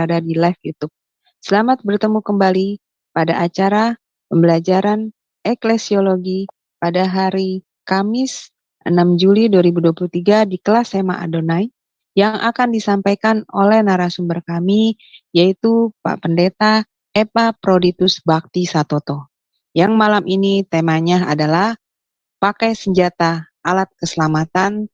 berada di live YouTube. Selamat bertemu kembali pada acara pembelajaran eklesiologi pada hari Kamis 6 Juli 2023 di kelas Sema Adonai yang akan disampaikan oleh narasumber kami yaitu Pak Pendeta Epa Proditus Bakti Satoto. Yang malam ini temanya adalah pakai senjata alat keselamatan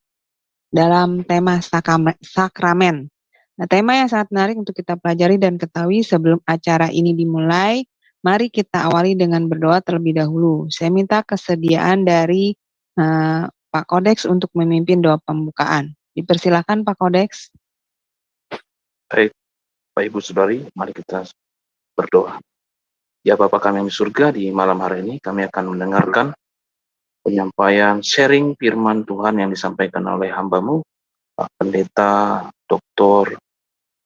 dalam tema sakramen. Nah, tema yang sangat menarik untuk kita pelajari dan ketahui sebelum acara ini dimulai. Mari kita awali dengan berdoa terlebih dahulu. Saya minta kesediaan dari Pak Kodeks untuk memimpin doa pembukaan. Dipersilakan Pak Kodeks. Baik, Bapak Ibu Saudari, mari kita berdoa. Ya Bapa kami yang di surga, di malam hari ini kami akan mendengarkan penyampaian sharing firman Tuhan yang disampaikan oleh hamba-Mu, Pak Pendeta Dr.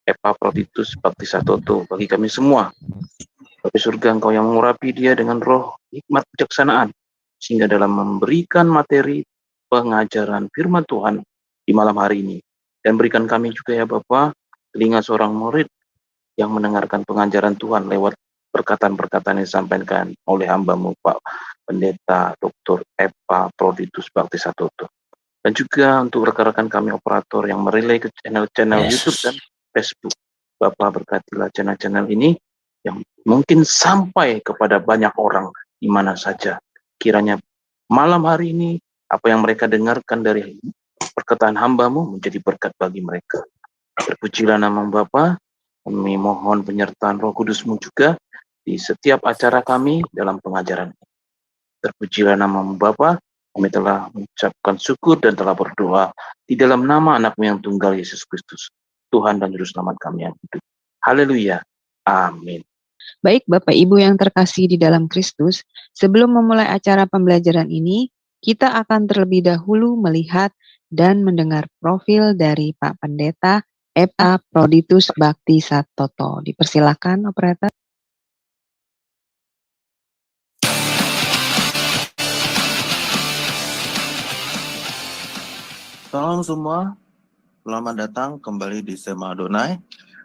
Epa Proditus Bakti Satoto, bagi kami semua. Bapak surga, Engkau yang mengurapi dia dengan roh hikmat kejaksanaan, sehingga dalam memberikan materi pengajaran firman Tuhan di malam hari ini. Dan berikan kami juga ya Bapak, telinga seorang murid yang mendengarkan pengajaran Tuhan lewat perkataan-perkataan yang disampaikan oleh hamba-Mu Pak Pendeta Dr. Epa Proditus Bakti Satoto. Dan juga untuk rekan-rekan kami operator yang merelay ke channel-channel YouTube dan Facebook. Bapak berkatilah channel-channel ini yang mungkin sampai kepada banyak orang di mana saja. Kiranya malam hari ini apa yang mereka dengarkan dari perkataan hamba-Mu menjadi berkat bagi mereka. Terpujilah nama Bapa. Kami mohon penyertaan Roh Kudus-Mu juga di setiap acara kami dalam pengajaran ini. Terpujilah nama Bapa. Kami telah mengucapkan syukur dan telah berdoa di dalam nama anak-Mu yang tunggal Yesus Kristus, Tuhan dan Juru Selamat kami yang hidup. Haleluya. Amin. Baik Bapak Ibu yang terkasih di dalam Kristus, sebelum memulai acara pembelajaran ini, kita akan terlebih dahulu melihat dan mendengar profil dari Pak Pendeta Epa Proditus Bakti Satoto. Dipersilakan operator. Salam semua, selamat datang kembali di Sema Adonai.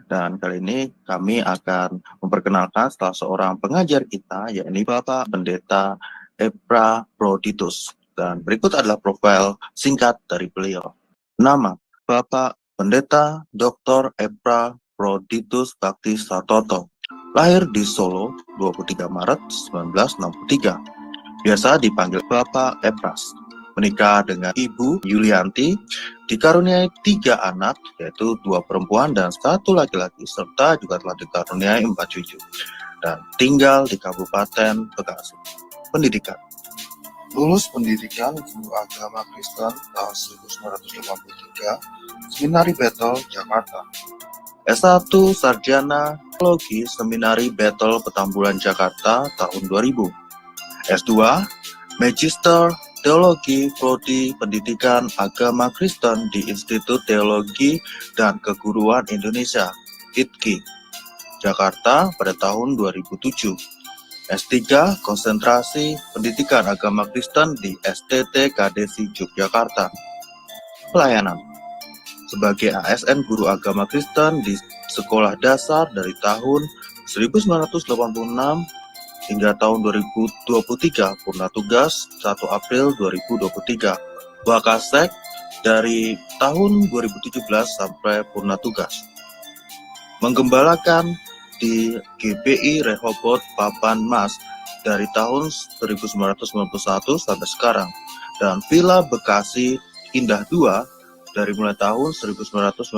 Dan kali ini kami akan memperkenalkan salah seorang pengajar kita, yakni Bapak Pendeta Epa Proditus. Dan berikut adalah profil singkat dari beliau. Nama Bapak Pendeta Dr. Epa Proditus Bakti Satoto. Lahir di Solo 23 Maret 1963. Biasa dipanggil Bapak Epras. Menikah dengan Ibu Yulianti, dikaruniai 3 anak, yaitu 2 perempuan dan 1 laki-laki, serta juga telah dikaruniai 4 cucu, dan tinggal di Kabupaten Bekasi. Pendidikan. Lulus pendidikan Guru Agama Kristen tahun 1983, Seminari Betel, Jakarta. S1 Sarjana Teologi Seminari Betel, Petamburan, Jakarta tahun 2000. S2 Magister Teologi Prodi Pendidikan Agama Kristen di Institut Teologi dan Keguruan Indonesia, ITKI, Jakarta pada tahun 2007. S3 Konsentrasi Pendidikan Agama Kristen di STT KDSI Yogyakarta. Pelayanan. Sebagai ASN Guru Agama Kristen di Sekolah Dasar dari tahun 1986 hingga tahun 2023, purna tugas 1 April 2023. Wakasek dari tahun 2017 sampai purna tugas. Menggembalakan di GBI Rehoboth Papan Mas dari tahun 1991 sampai sekarang. Dan Villa Bekasi Indah 2 dari mulai tahun 1998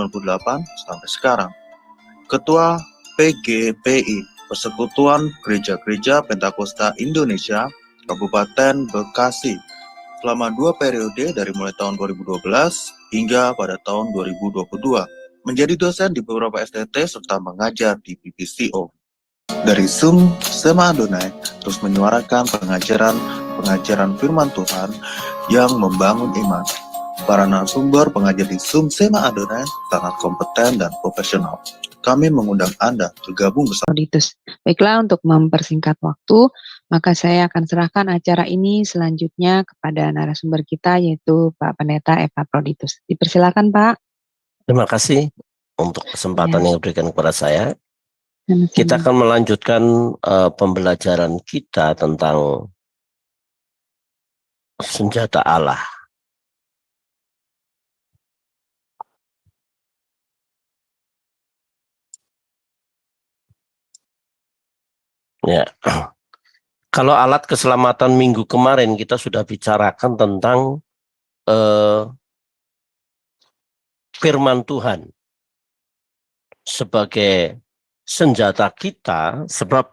sampai sekarang. Ketua PGPI Persekutuan Gereja-Gereja Pentakosta Indonesia, Kabupaten Bekasi, selama 2 periode dari mulai tahun 2012 hingga pada tahun 2022. Menjadi dosen di beberapa STT serta mengajar di PPCO. Dari Sema Adonai terus menyuarakan pengajaran firman Tuhan yang membangun iman. Para narasumber pengajar di Sema Adonai sangat kompeten dan profesional. Kami mengundang Anda bergabung bersama. Baiklah, untuk mempersingkat waktu, maka saya akan serahkan acara ini selanjutnya kepada narasumber kita, yaitu Pak Pendeta Epa Proditus. Dipersilakan, Pak. Terima kasih untuk kesempatan Ya, yang diberikan kepada saya. sama-sama. Kita akan melanjutkan pembelajaran kita tentang senjata Allah. Ya, kalau alat keselamatan minggu kemarin kita sudah bicarakan tentang firman Tuhan sebagai senjata kita, sebab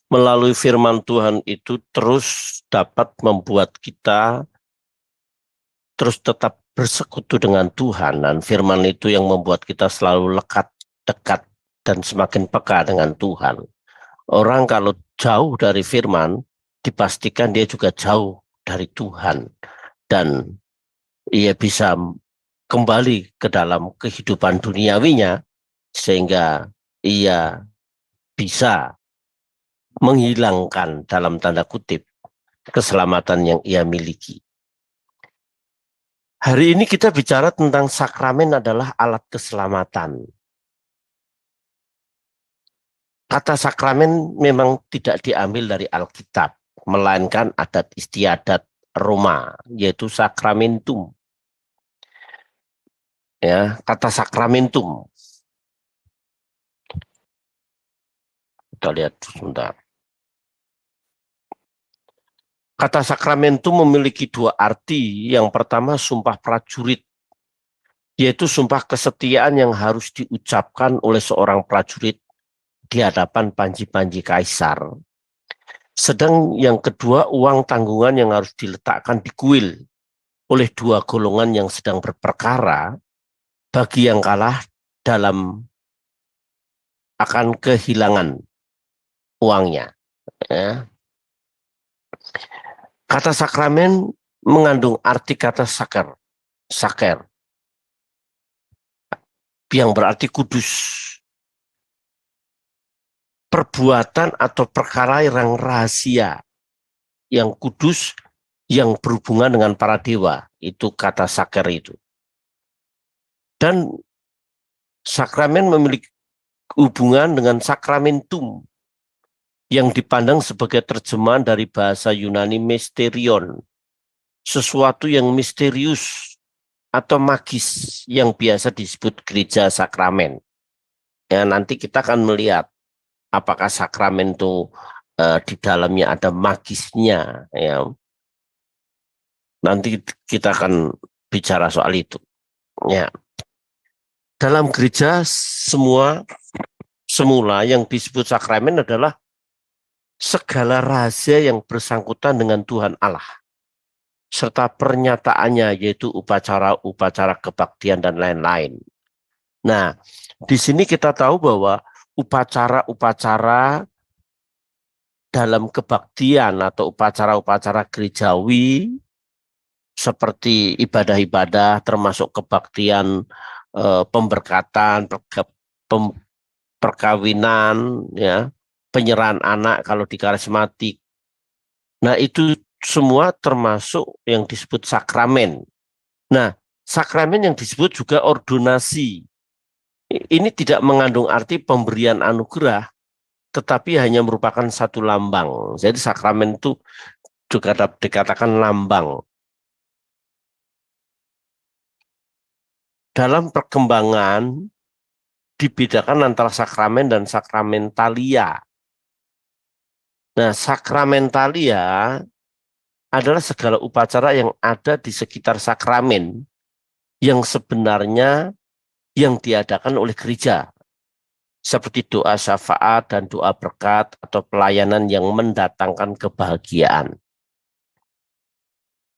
melalui firman Tuhan itu terus dapat membuat kita terus tetap bersekutu dengan Tuhan, dan firman itu yang membuat kita selalu lekat, dekat, dan semakin peka dengan Tuhan. Orang kalau jauh dari firman, dipastikan dia juga jauh dari Tuhan, dan ia bisa kembali ke dalam kehidupan duniawinya, sehingga ia bisa menghilangkan dalam tanda kutip keselamatan yang ia miliki. Hari ini kita bicara tentang sakramen adalah alat keselamatan. Kata sakramen memang tidak diambil dari Alkitab, melainkan adat istiadat Roma, yaitu sakramentum. Ya, kata sakramentum. Kita lihat sebentar. Kata sakramentum memiliki dua arti. Yang pertama sumpah prajurit, yaitu sumpah kesetiaan yang harus diucapkan oleh seorang prajurit di hadapan panji-panji kaisar. Sedang yang kedua uang tanggungan yang harus diletakkan di kuil oleh dua golongan yang sedang berperkara bagi yang kalah dalam akan kehilangan uangnya. Ya. Kata sakramen mengandung arti kata saker yang berarti kudus. Perbuatan atau perkara yang rahasia, yang kudus, yang berhubungan dengan para dewa, itu kata saker itu. Dan sakramen memiliki hubungan dengan sakramentum, yang dipandang sebagai terjemahan dari bahasa Yunani mysterion, sesuatu yang misterius atau magis yang biasa disebut gereja sakramen. Ya, nanti kita akan melihat apakah sakramen itu di dalamnya ada magisnya. Ya. Nanti kita akan bicara soal itu. Ya. Dalam gereja semula yang disebut sakramen adalah segala rahasia yang bersangkutan dengan Tuhan Allah, serta pernyataannya, yaitu upacara-upacara kebaktian dan lain-lain. Nah, di sini kita tahu bahwa upacara-upacara dalam kebaktian atau upacara-upacara gerejawi seperti ibadah-ibadah termasuk kebaktian pemberkatan, perkawinan, ya, penyerahan anak kalau di karismatik. Nah, itu semua termasuk yang disebut sakramen. Nah, sakramen yang disebut juga ordonasi. Ini tidak mengandung arti pemberian anugerah, tetapi hanya merupakan satu lambang. Jadi sakramen itu juga dapat dikatakan lambang. Dalam perkembangan dibedakan antara sakramen dan sakramentalia. Nah, sakramentalia adalah segala upacara yang ada di sekitar sakramen yang sebenarnya yang diadakan oleh gereja, seperti doa syafaat dan doa berkat atau pelayanan yang mendatangkan kebahagiaan.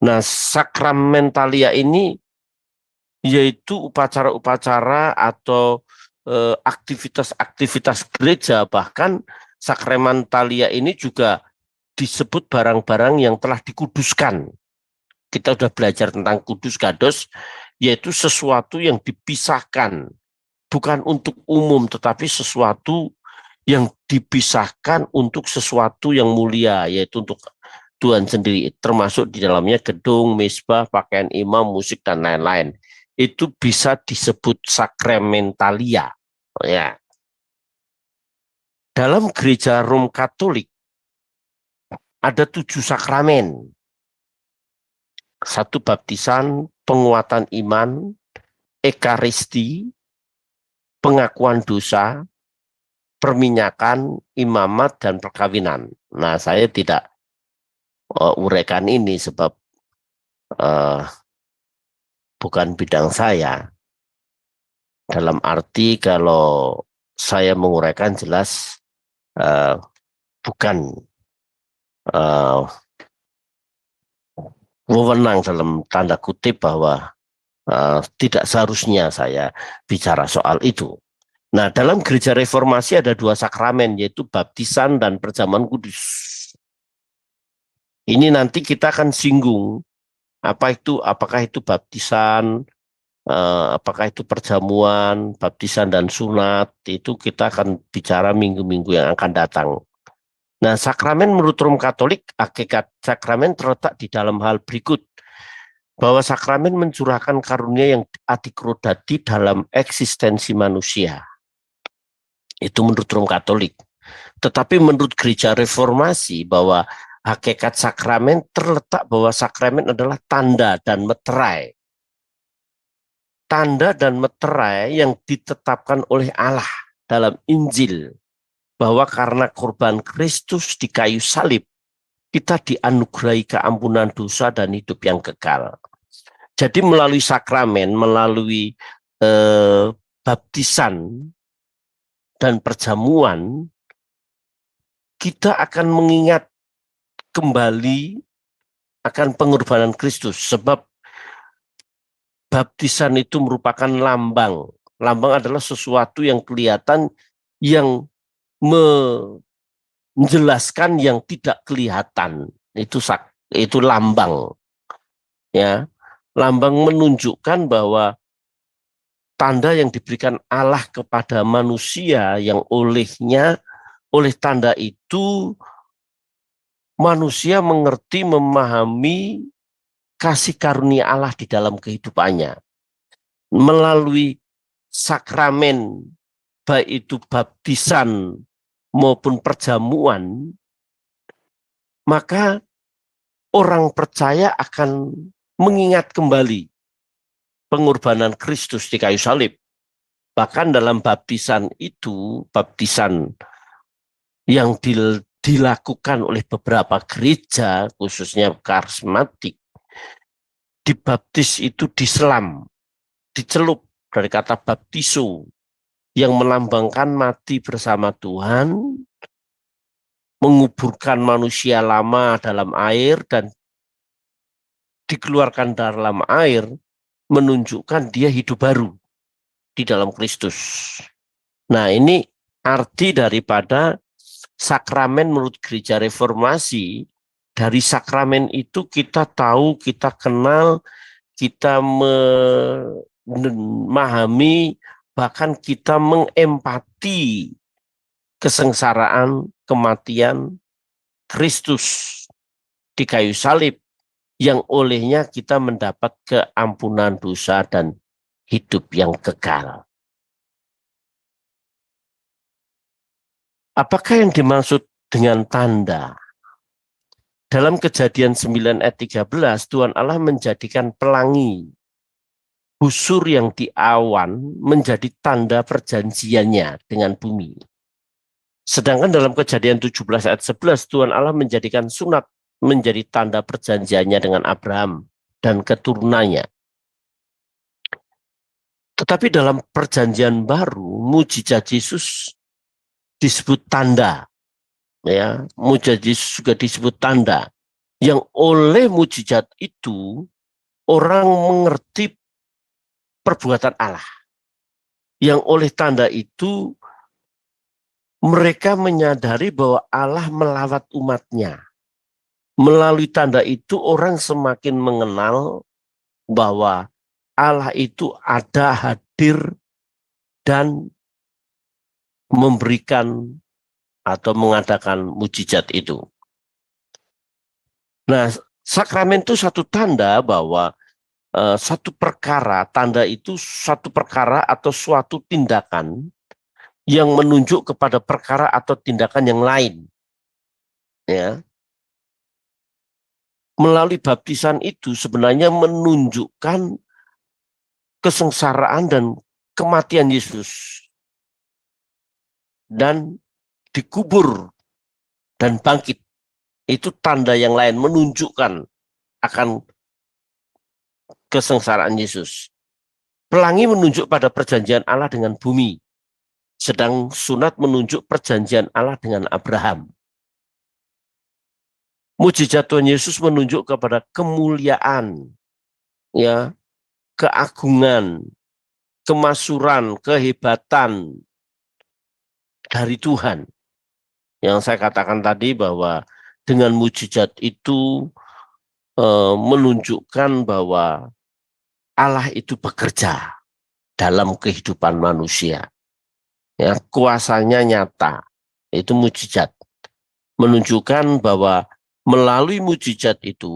Nah, sakramentalia ini yaitu upacara-upacara atau aktivitas-aktivitas gereja, bahkan sakramentalia ini juga disebut barang-barang yang telah dikuduskan. Kita sudah belajar tentang kudus kados, yaitu sesuatu yang dipisahkan, bukan untuk umum, tetapi sesuatu yang dipisahkan untuk sesuatu yang mulia, yaitu untuk Tuhan sendiri, termasuk di dalamnya gedung, mezbah, pakaian imam, musik, dan lain-lain. itu bisa disebut sakramentalia. Ya. Dalam gereja Rom Katolik ada 7 sakramen. 1 baptisan, penguatan iman, ekaristi, pengakuan dosa, perminyakan, imamat, dan perkawinan. Nah, saya tidak uraikan ini sebab bukan bidang saya. Dalam arti kalau saya menguraikan jelas bukan wewenang dalam tanda kutip bahwa tidak seharusnya saya bicara soal itu. Nah, dalam gereja reformasi ada 2 sakramen, yaitu baptisan dan perjamuan kudus. Ini nanti kita akan singgung apakah itu baptisan, apakah itu perjamuan, baptisan dan sunat, itu kita akan bicara minggu-minggu yang akan datang. Nah, sakramen menurut Rom Katolik, hakikat sakramen terletak di dalam hal berikut. Bahwa sakramen mencurahkan karunia yang adikrodati dalam eksistensi manusia. Itu menurut Rom Katolik. Tetapi menurut gereja reformasi bahwa hakikat sakramen terletak bahwa sakramen adalah tanda dan meterai. Tanda dan meterai yang ditetapkan oleh Allah dalam Injil. Bahwa karena korban Kristus di kayu salib, kita dianugerahi keampunan dosa dan hidup yang kekal. Jadi melalui sakramen, melalui baptisan dan perjamuan, kita akan mengingat kembali akan pengorbanan Kristus. Sebab baptisan itu merupakan lambang. Lambang adalah sesuatu yang kelihatan, yang menjelaskan yang tidak kelihatan. Itu lambang. Ya, lambang menunjukkan bahwa tanda yang diberikan Allah kepada manusia yang oleh tanda itu manusia mengerti, memahami kasih karunia Allah di dalam kehidupannya. Melalui sakramen, baik itu baptisan maupun perjamuan, maka orang percaya akan mengingat kembali pengorbanan Kristus di kayu salib. Bahkan dalam baptisan itu, baptisan yang dilakukan oleh beberapa gereja, khususnya karismatik, dibaptis itu diselam, dicelup dari kata baptiso, yang melambangkan mati bersama Tuhan, menguburkan manusia lama dalam air, dan dikeluarkan dalam air, menunjukkan dia hidup baru di dalam Kristus. Nah, ini arti daripada sakramen menurut gereja reformasi. Dari sakramen itu kita tahu, kita kenal, kita memahami, bahkan kita mengempati kesengsaraan, kematian Kristus di kayu salib, yang olehnya kita mendapat keampunan dosa dan hidup yang kekal. Apakah yang dimaksud dengan tanda? Dalam Kejadian 9 ayat 13, Tuhan Allah menjadikan pelangi busur yang di awan menjadi tanda perjanjiannya dengan bumi. Sedangkan dalam Kejadian 17 ayat 11, Tuhan Allah menjadikan sunat menjadi tanda perjanjiannya dengan Abraham dan keturunannya. Tetapi dalam perjanjian baru, mujizat Yesus disebut tanda. Ya, mujizat Yesus juga disebut tanda. Yang oleh mujizat itu, orang mengerti perbuatan Allah. Yang oleh tanda itu, mereka menyadari bahwa Allah melawat umatnya. Melalui tanda itu orang semakin mengenal bahwa Allah itu ada, hadir, dan memberikan atau mengadakan mujizat itu. Nah, sakramen itu satu tanda bahwa satu perkara, tanda itu satu perkara atau suatu tindakan yang menunjuk kepada perkara atau tindakan yang lain. Ya. Melalui baptisan itu sebenarnya menunjukkan kesengsaraan dan kematian Yesus. Dan dikubur dan bangkit. Itu tanda yang lain menunjukkan akan kesengsaraan Yesus. Pelangi menunjuk pada perjanjian Allah dengan bumi. Sedang sunat menunjuk perjanjian Allah dengan Abraham. Mujizat Tuhan Yesus menunjuk kepada kemuliaan, ya, keagungan, kemasuran, kehebatan dari Tuhan. Yang saya katakan tadi bahwa dengan mujizat itu menunjukkan bahwa Allah itu bekerja dalam kehidupan manusia. Ya, kuasanya nyata. Itu mujizat. Menunjukkan bahwa melalui mujizat itu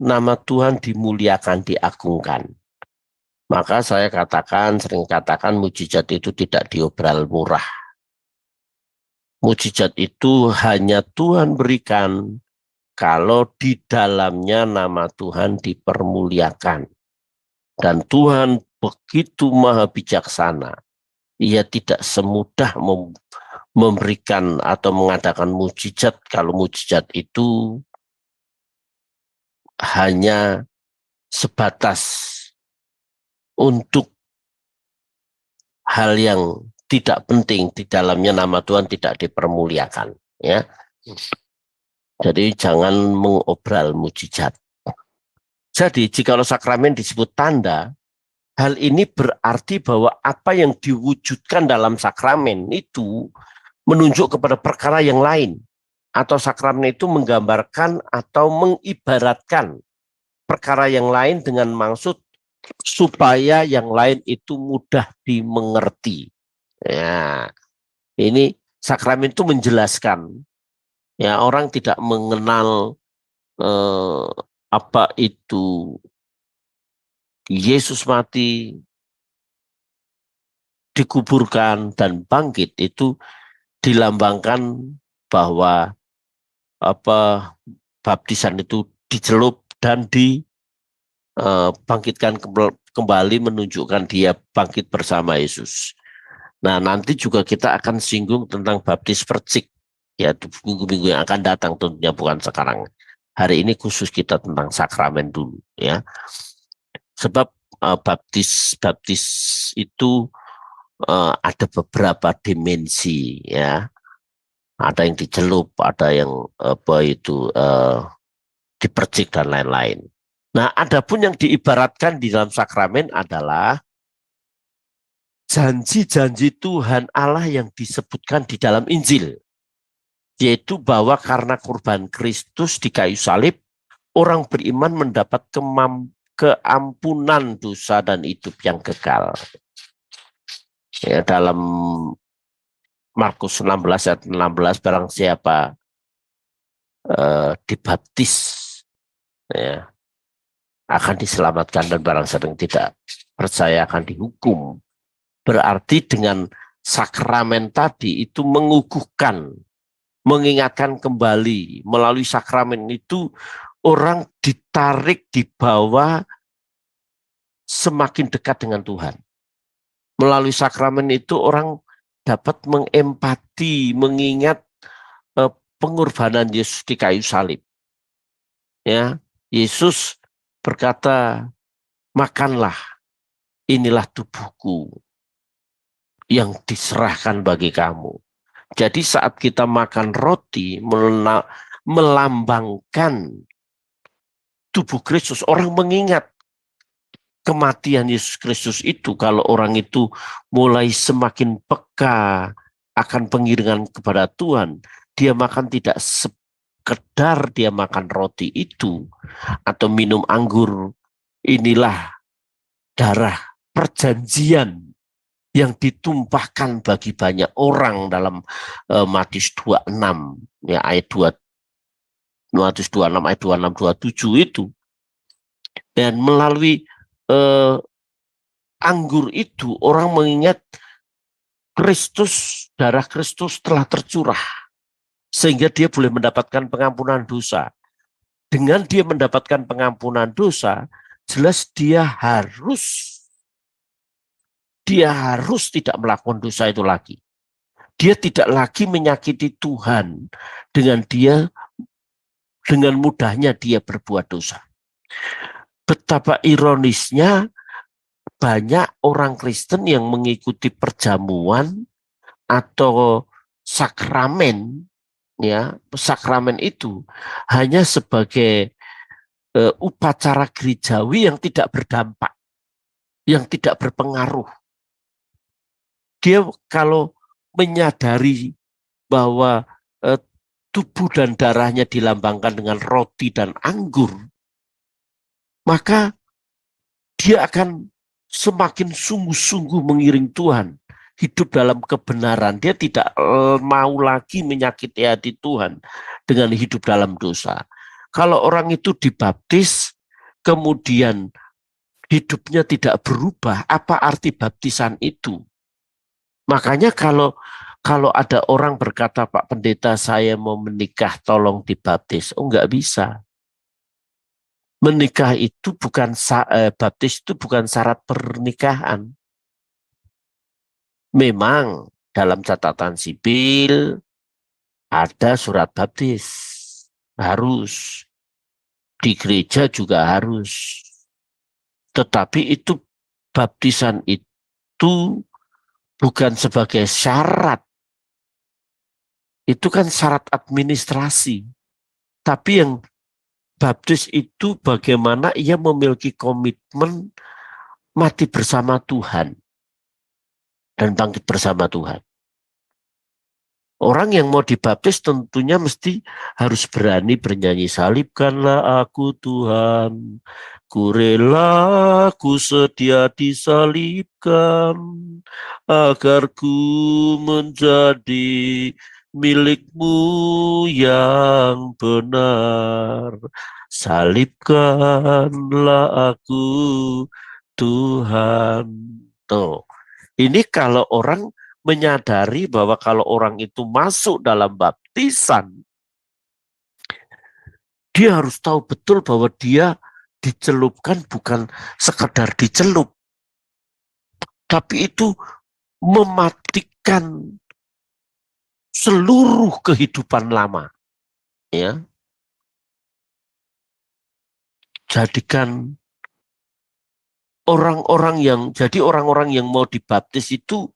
nama Tuhan dimuliakan, diagungkan. Maka saya sering katakan mujizat itu tidak diobral murah. Mujizat itu hanya Tuhan berikan kalau di dalamnya nama Tuhan dipermuliakan. Dan Tuhan begitu maha bijaksana. Ia tidak semudah memberikan atau mengadakan mujizat kalau mujizat itu hanya sebatas untuk hal yang tidak penting, di dalamnya nama Tuhan tidak dipermuliakan, ya. Jadi jangan mengobral mujizat. Jadi jikalau sakramen disebut tanda, hal ini berarti bahwa apa yang diwujudkan dalam sakramen itu menunjuk kepada perkara yang lain. Atau sakramen itu menggambarkan atau mengibaratkan perkara yang lain dengan maksud supaya yang lain itu mudah dimengerti. Ya, ini sakramen itu menjelaskan. Ya, orang tidak mengenal apa itu Yesus mati, dikuburkan dan bangkit, itu dilambangkan bahwa baptisan itu dicelup dan dibangkitkan kembali, menunjukkan dia bangkit bersama Yesus. Nah, nanti juga kita akan singgung tentang baptis percik, ya, minggu-minggu yang akan datang, tentunya bukan sekarang. Hari ini khusus kita tentang sakramen dulu, ya. Sebab baptis itu ada beberapa dimensi, ya. Ada yang dicelup, ada yang dipercik dan lain-lain. Nah, adapun yang diibaratkan di dalam sakramen adalah janji-janji Tuhan Allah yang disebutkan di dalam Injil, yaitu bahwa karena kurban Kristus di kayu salib, orang beriman mendapat keampunan dosa dan hidup yang kekal. Ya, dalam Markus 16 ayat 16, barang siapa dibaptis, ya, akan diselamatkan, dan barang siapa yang tidak percaya akan dihukum. Berarti dengan sakramen tadi itu mengukuhkan, mengingatkan kembali. Melalui sakramen itu orang ditarik, dibawa semakin dekat dengan Tuhan. Melalui sakramen itu orang dapat mengempati, mengingat pengorbanan Yesus di kayu salib. Ya, Yesus berkata, makanlah, inilah tubuhku yang diserahkan bagi kamu. Jadi saat kita makan roti melambangkan tubuh Kristus, orang mengingat kematian Yesus Kristus itu. Kalau orang itu mulai semakin peka akan pengiringan kepada Tuhan, dia makan tidak sekedar dia makan roti itu atau minum anggur, inilah darah perjanjian yang ditumpahkan bagi banyak orang dalam Matius 26, ya, ayat 2, Matius 26 ayat 26-27 itu. Dan melalui anggur itu orang mengingat Kristus, darah Kristus telah tercurah sehingga dia boleh mendapatkan pengampunan dosa. Dengan dia mendapatkan pengampunan dosa, jelas dia harus tidak melakukan dosa itu lagi. Dia tidak lagi menyakiti Tuhan dengan mudahnya dia berbuat dosa. Betapa ironisnya banyak orang Kristen yang mengikuti perjamuan atau sakramen, ya, sakramen itu hanya sebagai upacara gerejawi yang tidak berdampak, yang tidak berpengaruh. Dia kalau menyadari bahwa tubuh dan darahnya dilambangkan dengan roti dan anggur, maka dia akan semakin sungguh-sungguh mengiring Tuhan, hidup dalam kebenaran. Dia tidak mau lagi menyakiti hati Tuhan dengan hidup dalam dosa. Kalau orang itu dibaptis, kemudian hidupnya tidak berubah, apa arti baptisan itu? Makanya kalau ada orang berkata, Pak Pendeta saya mau menikah, tolong dibaptis. Oh, enggak bisa. Menikah itu baptis itu bukan syarat pernikahan. Memang dalam catatan sipil ada surat baptis. Harus. Di gereja juga harus. Tetapi itu baptisan itu bukan sebagai syarat. Itu kan syarat administrasi. Tapi yang baptis itu bagaimana ia memiliki komitmen mati bersama Tuhan dan bangkit bersama Tuhan. Orang yang mau dibaptis tentunya mesti harus berani bernyanyi, salibkanlah aku Tuhan, ku rela, ku sedia disalibkan, agar ku menjadi milikmu yang benar. Salibkanlah aku Tuhan. Tuh. Ini kalau orang menyadari bahwa kalau orang itu masuk dalam baptisan, dia harus tahu betul bahwa dia dicelupkan bukan sekedar dicelup, tapi itu mematikan seluruh kehidupan lama. Ya. Jadikan orang-orang yang mau dibaptis itu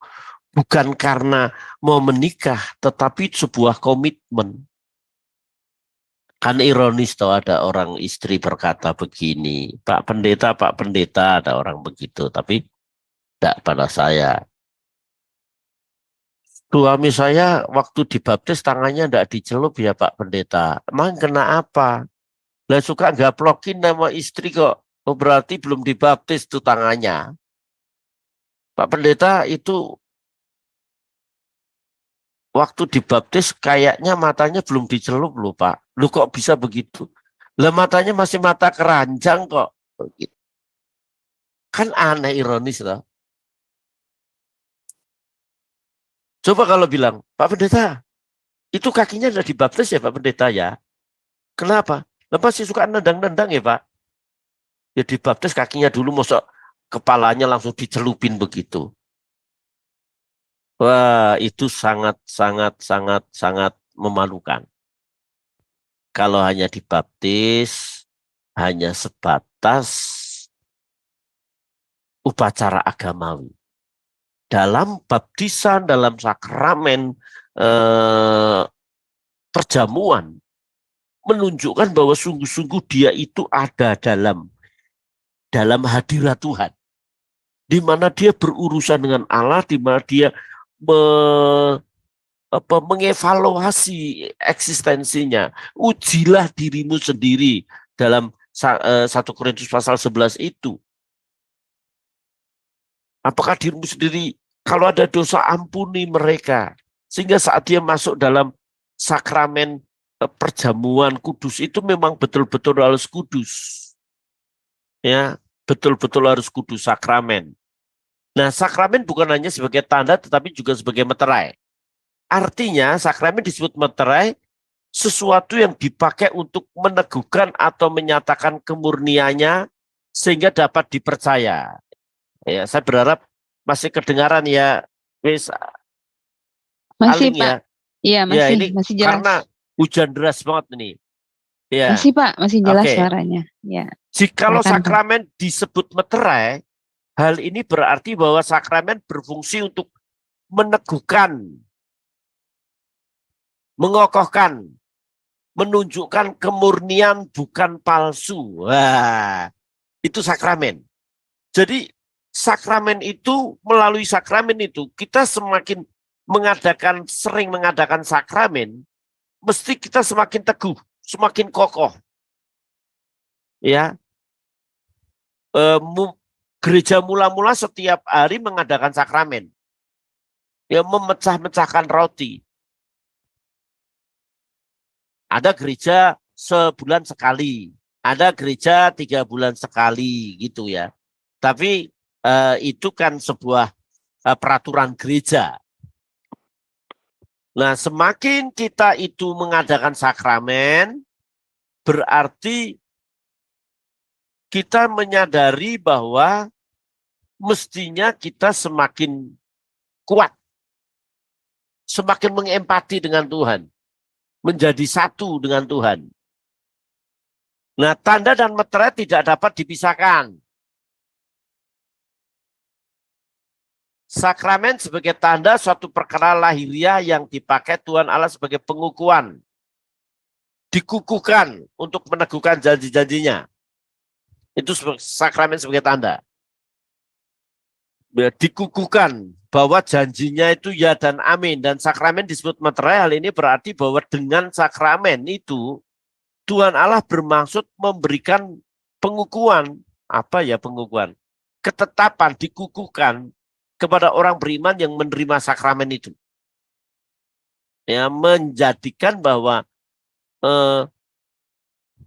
bukan karena mau menikah, tetapi sebuah komitmen. Kan ironis toh ada orang istri berkata begini, Pak Pendeta, ada orang begitu, tapi tidak pada saya. Suami saya waktu dibaptis tangannya tidak dicelup ya Pak Pendeta. Emang kena apa? Lah suka gaplokin nama istri kok. Oh, berarti belum dibaptis tuh tangannya. Pak Pendeta itu waktu dibaptis kayaknya matanya belum dicelup loh Pak. Lu kok bisa begitu? Lah matanya masih mata keranjang kok. Kan aneh, ironis loh. Coba kalau bilang, Pak Pendeta, itu kakinya sudah dibaptis ya Pak Pendeta ya? Kenapa? Lah masih suka nendang-nendang ya Pak? Ya dibaptis kakinya dulu, mosok kepalanya langsung dicelupin begitu. Wah, itu sangat memalukan. Kalau hanya dibaptis, hanya sebatas upacara agamawi. Dalam baptisan, dalam sakramen perjamuan, menunjukkan bahwa sungguh-sungguh dia itu ada dalam hadirat Tuhan, di mana dia berurusan dengan Allah, di mana dia mengevaluasi eksistensinya. Ujilah dirimu sendiri dalam 1 Korintus pasal 11 itu. Apakah dirimu sendiri, kalau ada dosa ampuni mereka, sehingga saat dia masuk dalam sakramen perjamuan kudus itu memang betul-betul harus kudus. Ya, betul-betul harus kudus sakramen. Nah, sakramen bukan hanya sebagai tanda tetapi juga sebagai meterai. Artinya sakramen disebut meterai sesuatu yang dipakai untuk meneguhkan atau menyatakan kemurniannya sehingga dapat dipercaya. Ya, saya berharap masih kedengaran ya, wis Masih, Aling Pak. ya. Iya, Ya, ini masih jelas. karena hujan deras banget ini. Ya, Masih, Pak, masih jelas oke. suaranya. Ya, Jikalau silakan, Pak. sakramen disebut meterai, hal ini berarti bahwa sakramen berfungsi untuk meneguhkan, mengokohkan, menunjukkan kemurnian bukan palsu. Wah, itu sakramen. Jadi sakramen itu, melalui sakramen itu, kita semakin sering mengadakan sakramen, mesti kita semakin teguh, semakin kokoh. Ya, gereja mula-mula setiap hari mengadakan sakramen. Ya, memecah-mecahkan roti. Ada gereja sebulan sekali, ada gereja 3 bulan sekali gitu ya. Tapi itu kan sebuah peraturan gereja. Nah, semakin kita itu mengadakan sakramen, berarti kita menyadari bahwa mestinya kita semakin kuat, semakin mengempati dengan Tuhan, menjadi satu dengan Tuhan. Nah, tanda dan meterai tidak dapat dipisahkan. Sakramen sebagai tanda suatu perkara lahiriah yang dipakai Tuhan Allah sebagai pengukuhan. Dikukuhkan untuk meneguhkan janji-janjinya. Itu sakramen sebagai tanda. Ya, dikukuhkan bahwa janjinya itu ya dan amin. Dan sakramen disebut meterai. Hal ini berarti bahwa dengan sakramen itu Tuhan Allah bermaksud memberikan pengukuhan. Apa ya pengukuhan? Ketetapan, dikukuhkan kepada orang beriman yang menerima sakramen itu. Ya, menjadikan bahwa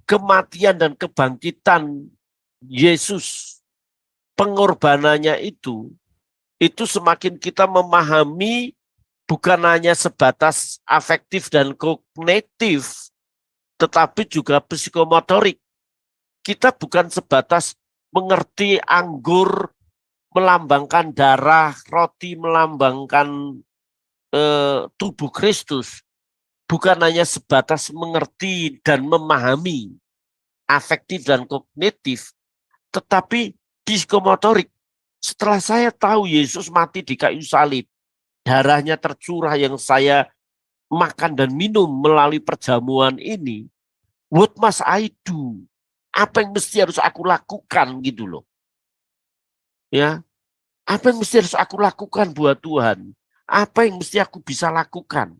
kematian dan kebangkitan Yesus, pengorbanannya itu semakin kita memahami bukan hanya sebatas afektif dan kognitif, tetapi juga psikomotorik. Kita bukan sebatas mengerti anggur melambangkan darah, roti melambangkan tubuh Kristus. Bukan hanya sebatas mengerti dan memahami afektif dan kognitif, tetapi psikomotorik. Setelah saya tahu Yesus mati di kayu salib, darahnya tercurah yang saya makan dan minum melalui perjamuan ini, what must I do? Apa yang mesti harus aku lakukan gitu loh. Ya, apa yang mesti harus aku lakukan buat Tuhan? Apa yang mesti aku bisa lakukan?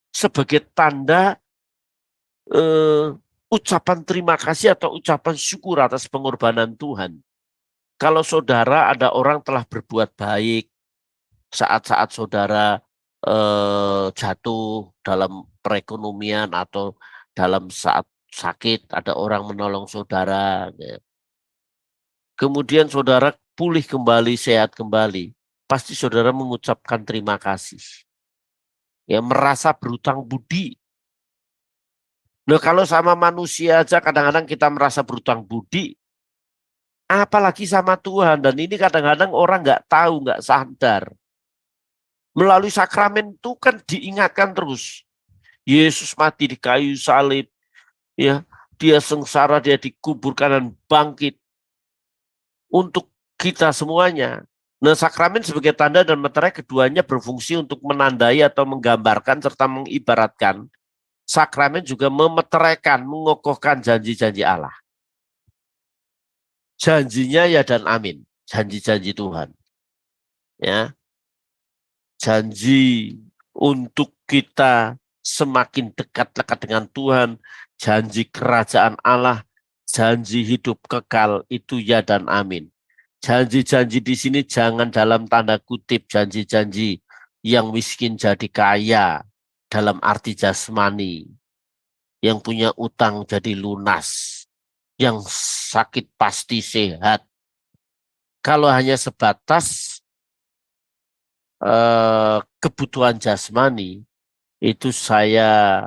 Sebagai tanda ucapan terima kasih atau ucapan syukur atas pengorbanan Tuhan. Kalau saudara ada orang telah berbuat baik, saat-saat saudara jatuh dalam perekonomian atau dalam saat sakit, ada orang menolong saudara. Kemudian saudara pulih kembali, sehat kembali. Pasti saudara mengucapkan terima kasih. Ya, merasa berutang budi. Nah, kalau sama manusia aja kadang-kadang kita merasa berutang budi, apalagi sama Tuhan. Dan ini kadang-kadang orang nggak tahu, nggak sadar. Melalui sakramen itu kan diingatkan terus. Yesus mati di kayu salib, ya, dia sengsara, dia dikuburkan dan bangkit untuk kita semuanya. Nah, sakramen sebagai tanda dan meterai keduanya berfungsi untuk menandai atau menggambarkan serta mengibaratkan. Sakramen juga memeteraikan, mengokohkan janji-janji Allah. Janjinya ya dan amin, janji-janji Tuhan. Ya. Janji untuk kita semakin dekat-dekat dengan Tuhan, janji kerajaan Allah, janji hidup kekal itu ya dan amin. Janji-janji di sini jangan dalam tanda kutip janji-janji yang miskin jadi kaya dalam arti jasmani, yang punya utang jadi lunas. yang sakit pasti sehat. Kalau hanya sebatas kebutuhan jasmani, itu saya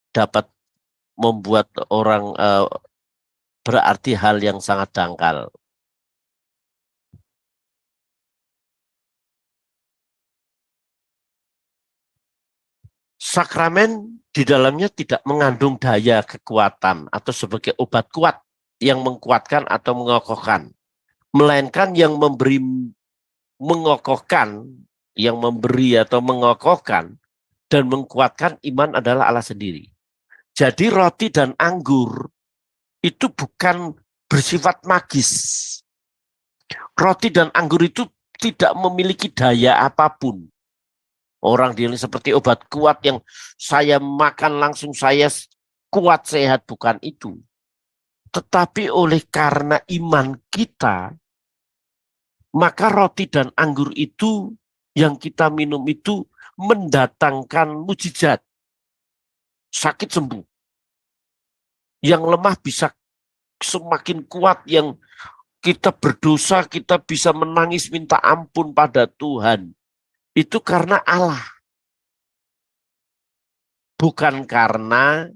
dapat membuat orang berarti hal yang sangat dangkal. Sakramen di dalamnya tidak mengandung daya kekuatan atau sebagai obat kuat yang mengkuatkan atau mengokohkan, melainkan yang memberi mengokohkan, yang memberi atau mengokohkan dan menguatkan iman adalah Allah sendiri. Jadi roti dan anggur itu bukan bersifat magis. Roti dan anggur itu tidak memiliki daya apapun. Orang dia seperti obat kuat yang saya makan langsung saya kuat sehat, bukan itu. Tetapi oleh karena iman kita, maka roti dan anggur itu yang kita minum itu mendatangkan mujizat. Sakit sembuh. Yang lemah bisa semakin kuat, yang kita berdosa kita bisa menangis minta ampun pada Tuhan. Itu karena Allah. Bukan karena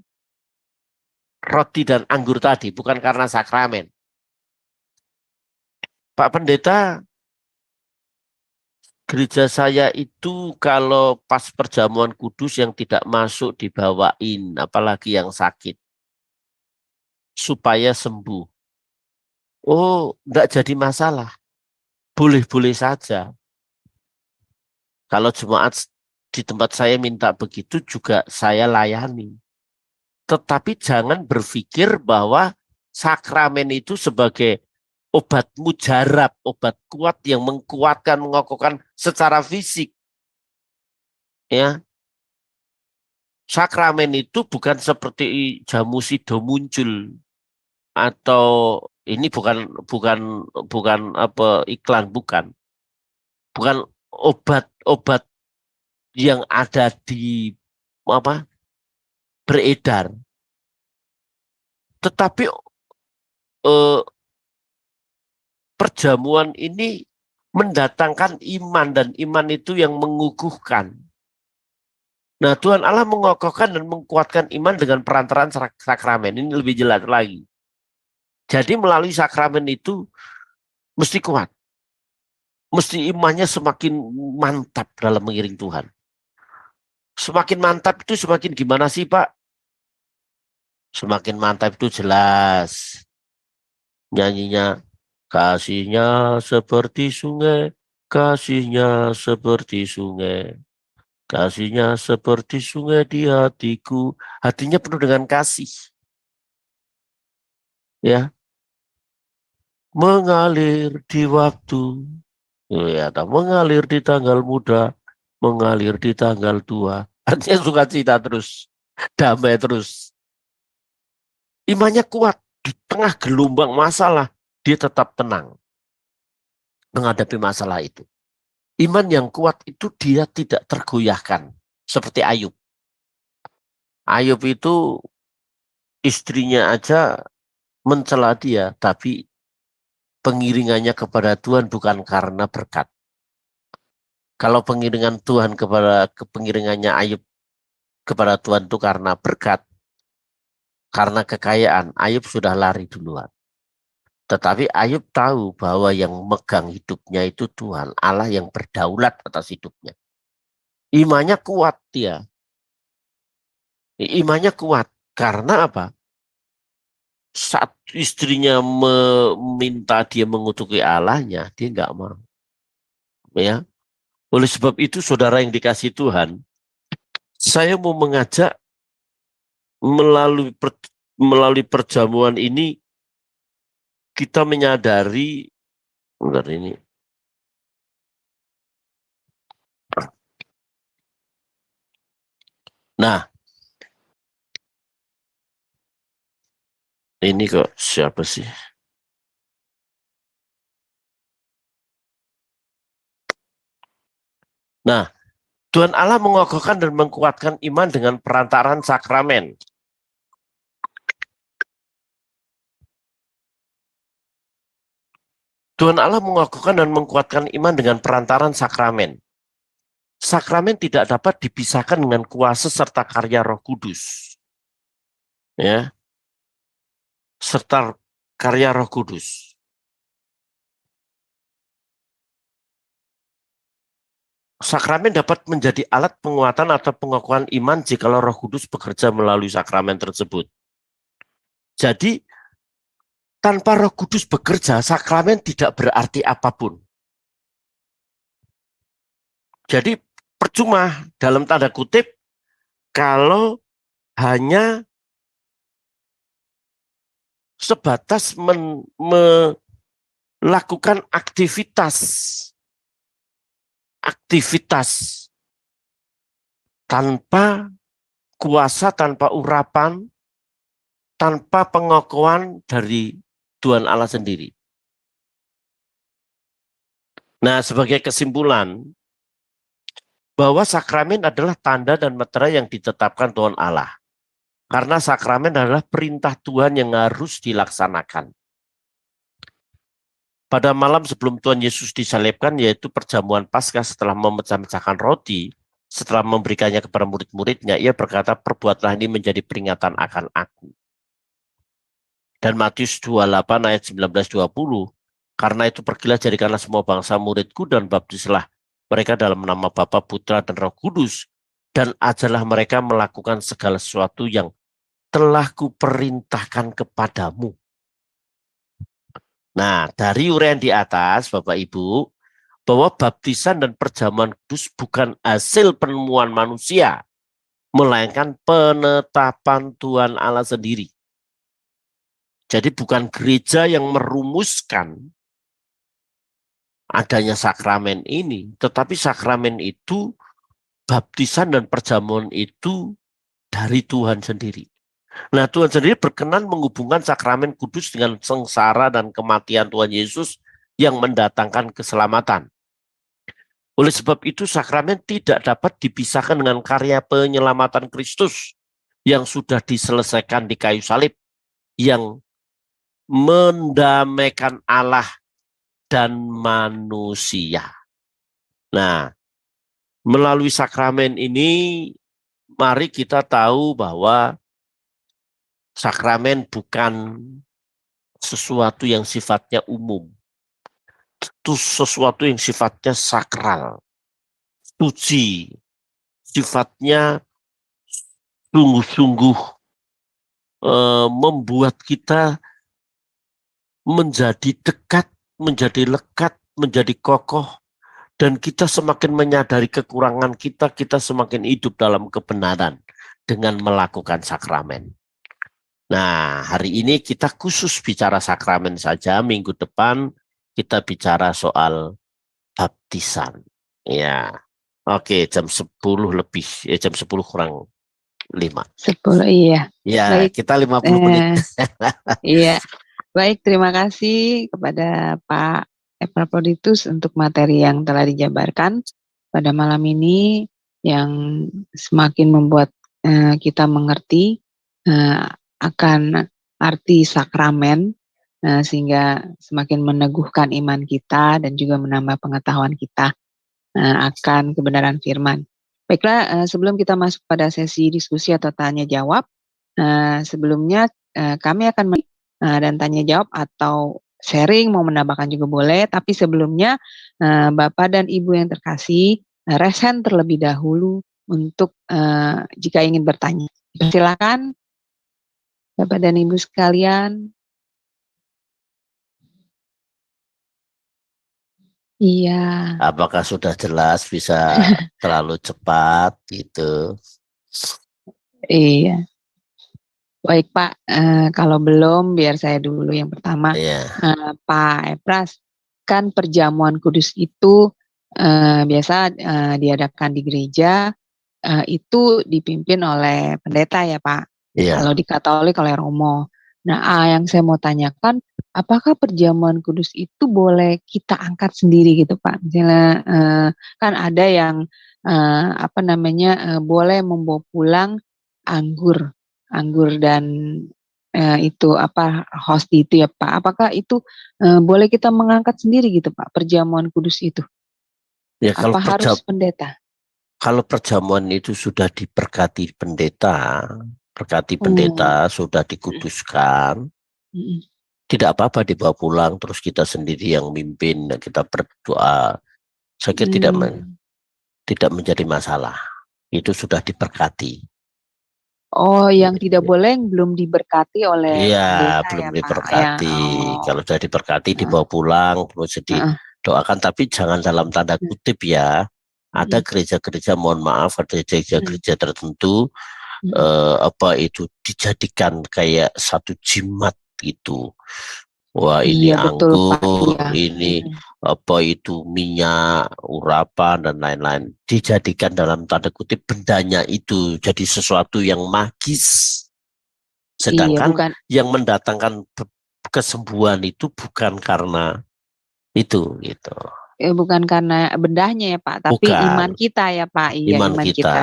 roti dan anggur tadi, bukan karena sakramen. Pak Pendeta, gereja saya itu kalau pas perjamuan kudus yang tidak masuk dibawain, apalagi yang sakit, supaya sembuh. Oh, enggak jadi masalah. Boleh-boleh saja. Kalau jemaat di tempat saya minta begitu juga saya layani. Tetapi jangan berpikir bahwa sakramen itu sebagai obat mujarab, obat kuat yang menguatkan, mengokohkan secara fisik. Ya, sakramen itu bukan seperti jamu sido muncul atau ini bukan apa iklan, bukan obat-obat yang ada di apa beredar, tetapi perjamuan ini mendatangkan iman, dan iman itu yang mengukuhkan. Nah, Tuhan Allah mengokohkan dan menguatkan iman dengan perantaraan sakramen. Ini lebih jelas lagi. Jadi melalui sakramen itu mesti kuat. Mesti imannya semakin mantap dalam mengiring Tuhan. Semakin mantap itu semakin gimana sih, Pak? Semakin mantap itu jelas. Nyanyinya, kasihnya seperti sungai, kasihnya seperti sungai. Kasihnya seperti sungai di hatiku. Hatinya penuh dengan kasih. Ya, mengalir di waktu. Ya, mengalir di tanggal muda, mengalir di tanggal tua. Artinya sukacita terus, damai terus. Imannya kuat di tengah gelombang masalah, dia tetap tenang menghadapi masalah itu. Iman yang kuat itu dia tidak tergoyahkan. Seperti Ayub. Ayub itu istrinya aja mencela dia, tapi pengiringannya kepada Tuhan bukan karena berkat. Kalau pengiringan Tuhan pengiringannya Ayub kepada Tuhan itu karena berkat, karena kekayaan, Ayub sudah lari duluan. Tetapi Ayub tahu bahwa yang megang hidupnya itu Tuhan, Allah yang berdaulat atas hidupnya. Imannya kuat dia. Imannya kuat. Karena apa? Saat istrinya meminta dia mengutuki Allahnya, dia nggak mau. Ya. Oleh sebab itu, saudara yang dikasihi Tuhan, saya mau mengajak melalui perjamuan ini kita menyadari, bentar ini. Nah, ini kok siapa sih? Nah, Tuhan Allah mengokohkan dan menguatkan iman dengan perantaraan sakramen. Tuhan Allah mengakukan dan menguatkan iman dengan perantaran sakramen. Sakramen tidak dapat dipisahkan dengan kuasa serta karya Roh Kudus. Ya, serta karya Roh Kudus. Sakramen dapat menjadi alat penguatan atau pengakuan iman jikalau Roh Kudus bekerja melalui sakramen tersebut. Jadi, tanpa Roh Kudus bekerja, sakramen tidak berarti apapun. Jadi, percuma dalam tanda kutip kalau hanya sebatas melakukan aktivitas tanpa kuasa, tanpa urapan, tanpa pengakuan dari Tuhan Allah sendiri. Nah, sebagai kesimpulan, bahwa sakramen adalah tanda dan meterai yang ditetapkan Tuhan Allah. Karena sakramen adalah perintah Tuhan yang harus dilaksanakan. Pada malam sebelum Tuhan Yesus disalibkan, yaitu perjamuan Paskah, setelah memecah-mecahkan roti, setelah memberikannya kepada murid-muridnya, ia berkata, perbuatlah ini menjadi peringatan akan aku. Dan Matius 28 ayat 19-20, karena itu pergilah jadikanlah semua bangsa muridku dan baptislah mereka dalam nama Bapa, Putra, dan Roh Kudus, dan ajarlah mereka melakukan segala sesuatu yang telah kuperintahkan kepadamu. Nah, dari uraian di atas, Bapak Ibu, bahwa baptisan dan perjamuan kudus bukan hasil penemuan manusia, melainkan penetapan Tuhan Allah sendiri. Jadi bukan gereja yang merumuskan adanya sakramen ini, tetapi sakramen itu, baptisan dan perjamuan itu dari Tuhan sendiri. Nah, Tuhan sendiri berkenan menghubungkan sakramen kudus dengan sengsara dan kematian Tuhan Yesus yang mendatangkan keselamatan. Oleh sebab itu, sakramen tidak dapat dipisahkan dengan karya penyelamatan Kristus yang sudah diselesaikan di kayu salib, yang mendamaikan Allah dan manusia. Nah, melalui sakramen ini, mari kita tahu bahwa sakramen bukan sesuatu yang sifatnya umum. Itu sesuatu yang sifatnya sakral, suci, sifatnya sungguh-sungguh membuat kita menjadi dekat, menjadi lekat, menjadi kokoh, dan kita semakin menyadari kekurangan kita, kita semakin hidup dalam kebenaran dengan melakukan sakramen. Nah, hari ini kita khusus bicara sakramen saja, minggu depan kita bicara soal baptisan. Ya, oke, jam 10 lebih, jam 10 kurang 5. 10, iya. Ya, Baik, kita 50 menit. Iya, baik, terima kasih kepada Pak Epaphroditus untuk materi yang telah dijabarkan pada malam ini, yang semakin membuat kita mengerti akan arti sakramen, sehingga semakin meneguhkan iman kita dan juga menambah pengetahuan kita akan kebenaran firman. Baiklah, sebelum kita masuk pada sesi diskusi atau tanya jawab, sebelumnya kami akan dan tanya jawab atau sharing, mau menambahkan juga boleh, tapi sebelumnya Bapak dan Ibu yang terkasih, raise hand terlebih dahulu untuk jika ingin bertanya. Silakan Bapak dan Ibu sekalian. Iya. Apakah sudah jelas, bisa terlalu cepat gitu? Iya. Baik Pak, kalau belum biar saya dulu yang pertama. Iya. Pak Epras, kan perjamuan kudus itu biasa diadakan di gereja, itu dipimpin oleh pendeta ya Pak. Iya. Kalau di Katolik oleh Romo. Nah, yang saya mau tanyakan, apakah perjamuan kudus itu boleh kita angkat sendiri gitu Pak? Misalnya kan ada yang boleh membawa pulang anggur dan itu apa host itu ya Pak? Apakah itu boleh kita mengangkat sendiri gitu Pak perjamuan kudus itu? Ya Apa harus pendeta? kalau perjamuan itu sudah diberkati pendeta, Oh. sudah dikuduskan, Mm-mm. tidak apa-apa dibawa pulang, terus kita sendiri yang mimpin, kita berdoa. Saya kira tidak menjadi masalah. Itu sudah diberkati. Oh, yang tidak boleh yang belum diberkati oleh Iya, pendeta belum ya Pak? Ya, diberkati. oh, Kalau sudah diberkati uh, dibawa pulang, terus uh, didoakan, tapi jangan dalam tanda kutip ya. Ada mm, gereja-gereja, mohon maaf, ada mm, gereja-gereja tertentu mm. apa itu dijadikan kayak satu jimat gitu. Wah, ini Iya betul Pak. Iya. anggur, ini Mm, apa itu minyak, urapan dan lain-lain. Dijadikan dalam tanda kutip bendanya itu jadi sesuatu yang magis. iya Sedangkan bukan yang mendatangkan kesembuhan itu bukan karena itu gitu. bukan karena bendahnya ya Pak, tapi iman Bukan kita ya Pak. Iya iman iman kita. kita.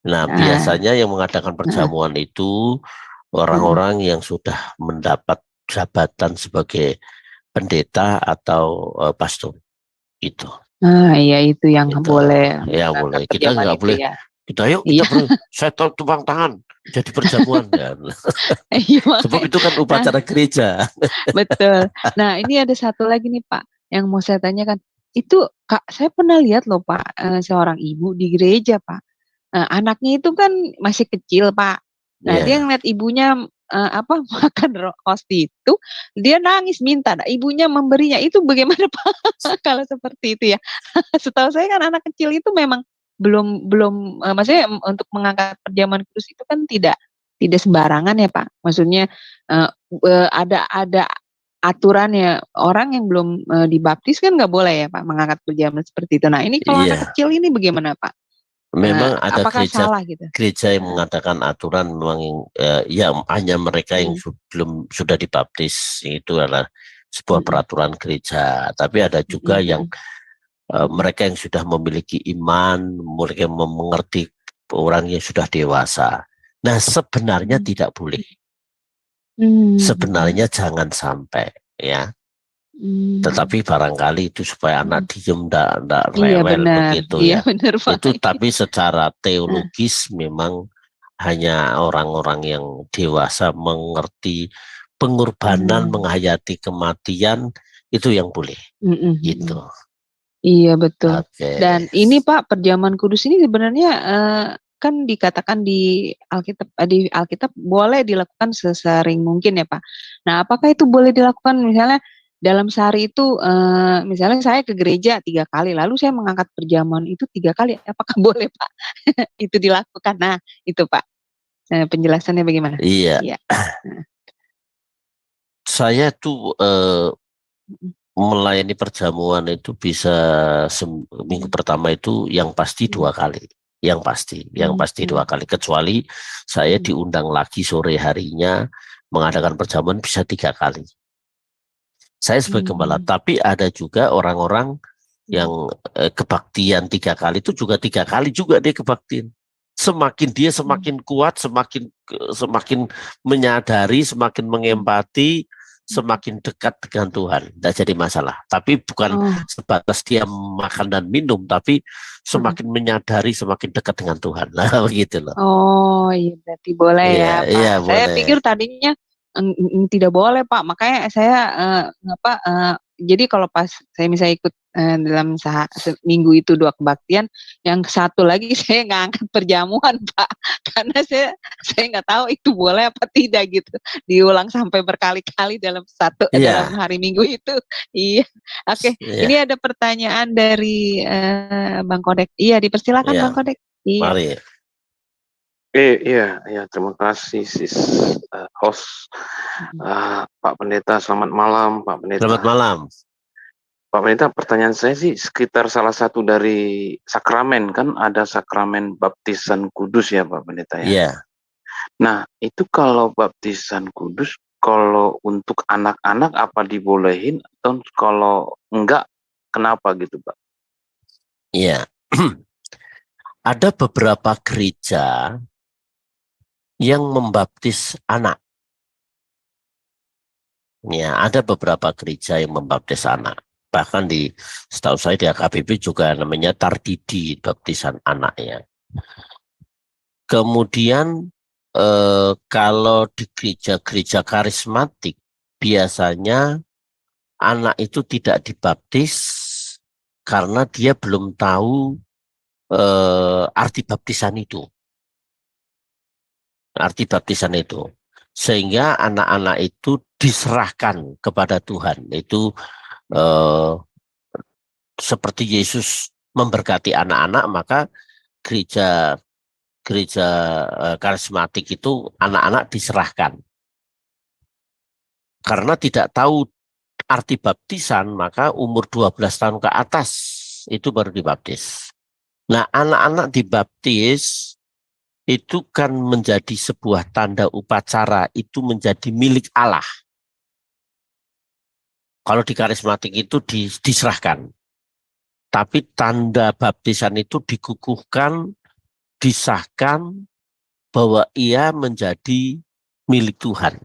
Nah, Nah, biasanya yang mengadakan uh, perjamuan itu uh, orang-orang yang sudah mendapat jabatan sebagai pendeta atau pastor itu. iya itu yang Itu boleh ya mengangkat boleh. Kita perjamuan nggak itu boleh. ya. Kita yuk kita Iya, saya tumpang tangan jadi perjamuan ya. iya Sebab makanya. itu kan Nah, upacara gereja. betul. Nah, ini ada satu lagi nih Pak, yang mau saya tanyakan. Itu Kak, saya pernah lihat loh Pak, seorang ibu di gereja Pak. Anaknya itu kan masih kecil Pak. Nah, dia Ya. ngeliat ibunya apa makan roti itu, dia nangis minta. Nah, ibunya memberinya. Itu bagaimana Pak kalau seperti itu ya? Setahu saya kan anak kecil itu memang belum belum maksudnya untuk mengangkat perjamuan kudus itu kan tidak sembarangan ya Pak. Maksudnya eh, ada aturannya. Orang yang belum dibaptis kan nggak boleh ya Pak mengangkat perjamuan seperti itu. Nah ini kalau anak Iya. kecil ini bagaimana Pak? Memang ada Apakah salah gitu? gereja yang Eh, mengatakan aturan memang ya hanya mereka yang mm, belum sudah dibaptis itu adalah sebuah mm, peraturan gereja. Tapi ada mm, juga mm, yang mm, mereka yang sudah memiliki iman, mereka yang mengerti orang yang sudah dewasa. Nah, sebenarnya mm, tidak boleh. mm, mm, Sebenarnya jangan sampai ya. mm, Tetapi barangkali itu supaya anak mm. diem, ndak Iya rewel benar, begitu iya ya. benar Pak. Itu tapi secara Eh, teologis memang hanya orang-orang yang dewasa mengerti pengorbanan, mm, menghayati kematian itu yang boleh mm, mm, mm. gitu. Iya betul. Oke. Dan ini Pak perjamuan kudus ini sebenarnya kan dikatakan di Alkitab boleh dilakukan sesering mungkin ya Pak. Nah apakah itu boleh dilakukan misalnya dalam sehari itu misalnya saya ke gereja 3 kali lalu saya mengangkat perjamuan itu 3 kali apakah boleh Pak itu dilakukan? Nah itu Pak penjelasannya bagaimana? Iya, Iya. Nah, saya tuh mm, melayani perjamuan itu bisa minggu mm, pertama itu yang pasti mm, 2 kali. Yang mm, pasti 2 kali. Kecuali saya mm, diundang lagi sore harinya mengadakan perjamuan bisa 3 kali. Saya sebagai gembala, mm, tapi ada juga orang-orang mm, yang kebaktian 3 kali itu juga 3 kali juga dia kebaktian. Semakin dia mm, semakin kuat, semakin menyadari, semakin mm, mengempati, mm. semakin dekat dengan Tuhan. Tidak jadi masalah. Tapi bukan Oh. sebatas dia makan dan minum, tapi Mm. semakin menyadari, semakin dekat dengan Tuhan. Nah, begitu loh. Oh, iya berarti boleh Iya, ya, iya Pak. Saya boleh. pikir tadinya tidak boleh, Pak. Makanya saya jadi kalau pas saya misalnya ikut dalam seminggu itu 2 kebaktian, yang satu lagi saya nggak angkat perjamuan, Pak. Karena saya nggak tahu itu boleh apa tidak gitu. Diulang sampai berkali-kali dalam Iya, hari Minggu itu. Iya. Oke, iya, ini ada pertanyaan dari Bang Kodek. Iya, dipersilakan iya. Bang Kodek. Iya. Mari. Iya, iya, terima kasih host. Pak Pendeta, selamat malam Pak Pendeta. Selamat malam. Pak Pendeta, pertanyaan saya sih sekitar salah satu dari sakramen, kan ada sakramen baptisan kudus ya Pak Pendeta ya. Iya. Nah, itu kalau baptisan kudus, kalau untuk anak-anak apa dibolehin atau kalau enggak, kenapa gitu Pak? Iya. Ada beberapa gereja yang membaptis anak. Ya, ada beberapa gereja yang membaptis anak. Bahkan setahu saya di AKBP juga namanya tardidi, baptisan anaknya. Kemudian kalau di gereja-gereja karismatik, biasanya anak itu tidak dibaptis karena dia belum tahu arti baptisan itu. Sehingga anak-anak itu diserahkan kepada Tuhan. Itu seperti Yesus memberkati anak-anak, maka gereja karismatik itu anak-anak diserahkan. Karena tidak tahu arti baptisan, maka umur 12 tahun ke atas itu baru dibaptis. Nah, anak-anak dibaptis itu kan menjadi sebuah tanda upacara, itu menjadi milik Allah. Kalau di karismatik itu diserahkan. Tapi tanda baptisan itu dikukuhkan, disahkan bahwa ia menjadi milik Tuhan.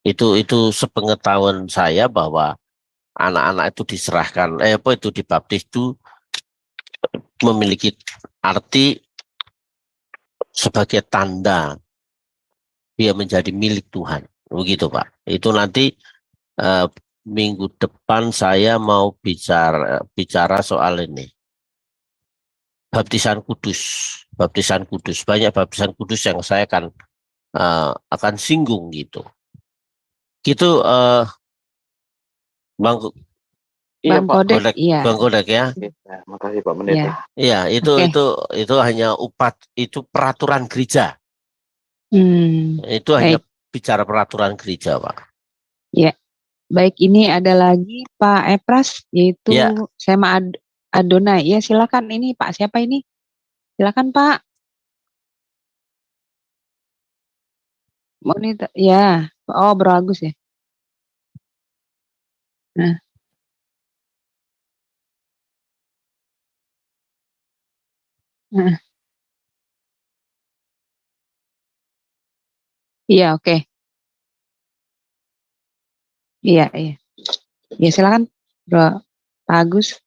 Itu sepengetahuan saya bahwa anak-anak itu diserahkan, dibaptis itu memiliki arti sebagai tanda dia menjadi milik Tuhan. Begitu, Pak. Itu nanti minggu depan saya mau bicara soal ini. Baptisan kudus. Banyak baptisan kudus yang saya akan singgung gitu. Gitu Bang Bang Kodek, iya. Bang Kodek ya. Ya, makasih Pak Pendeta. Iya, itu hanya itu peraturan gereja. Itu hanya bicara peraturan gereja, Pak. Ya, baik, ini ada lagi Pak Epras, yaitu Sema Adonai. Ya, silakan, ini Pak siapa ini? Silakan Pak. Monitor, ya. Oh, Bro Agus ya. Nah. Iya, oke. Iya. Ya, silakan Bro Pak Agus.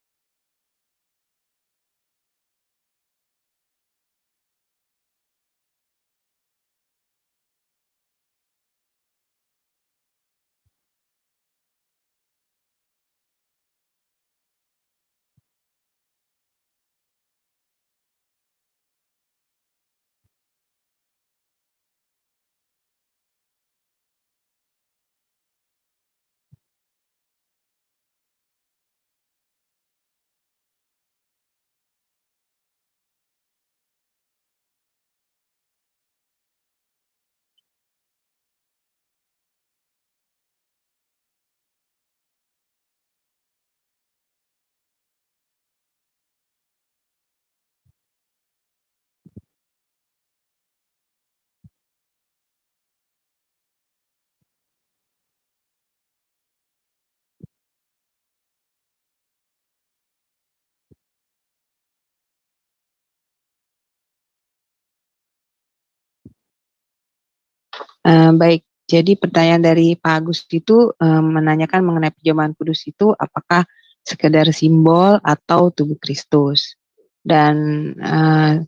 Baik, jadi pertanyaan dari Pak Agus itu menanyakan mengenai perjamuan kudus itu apakah sekedar simbol atau tubuh Kristus. Dan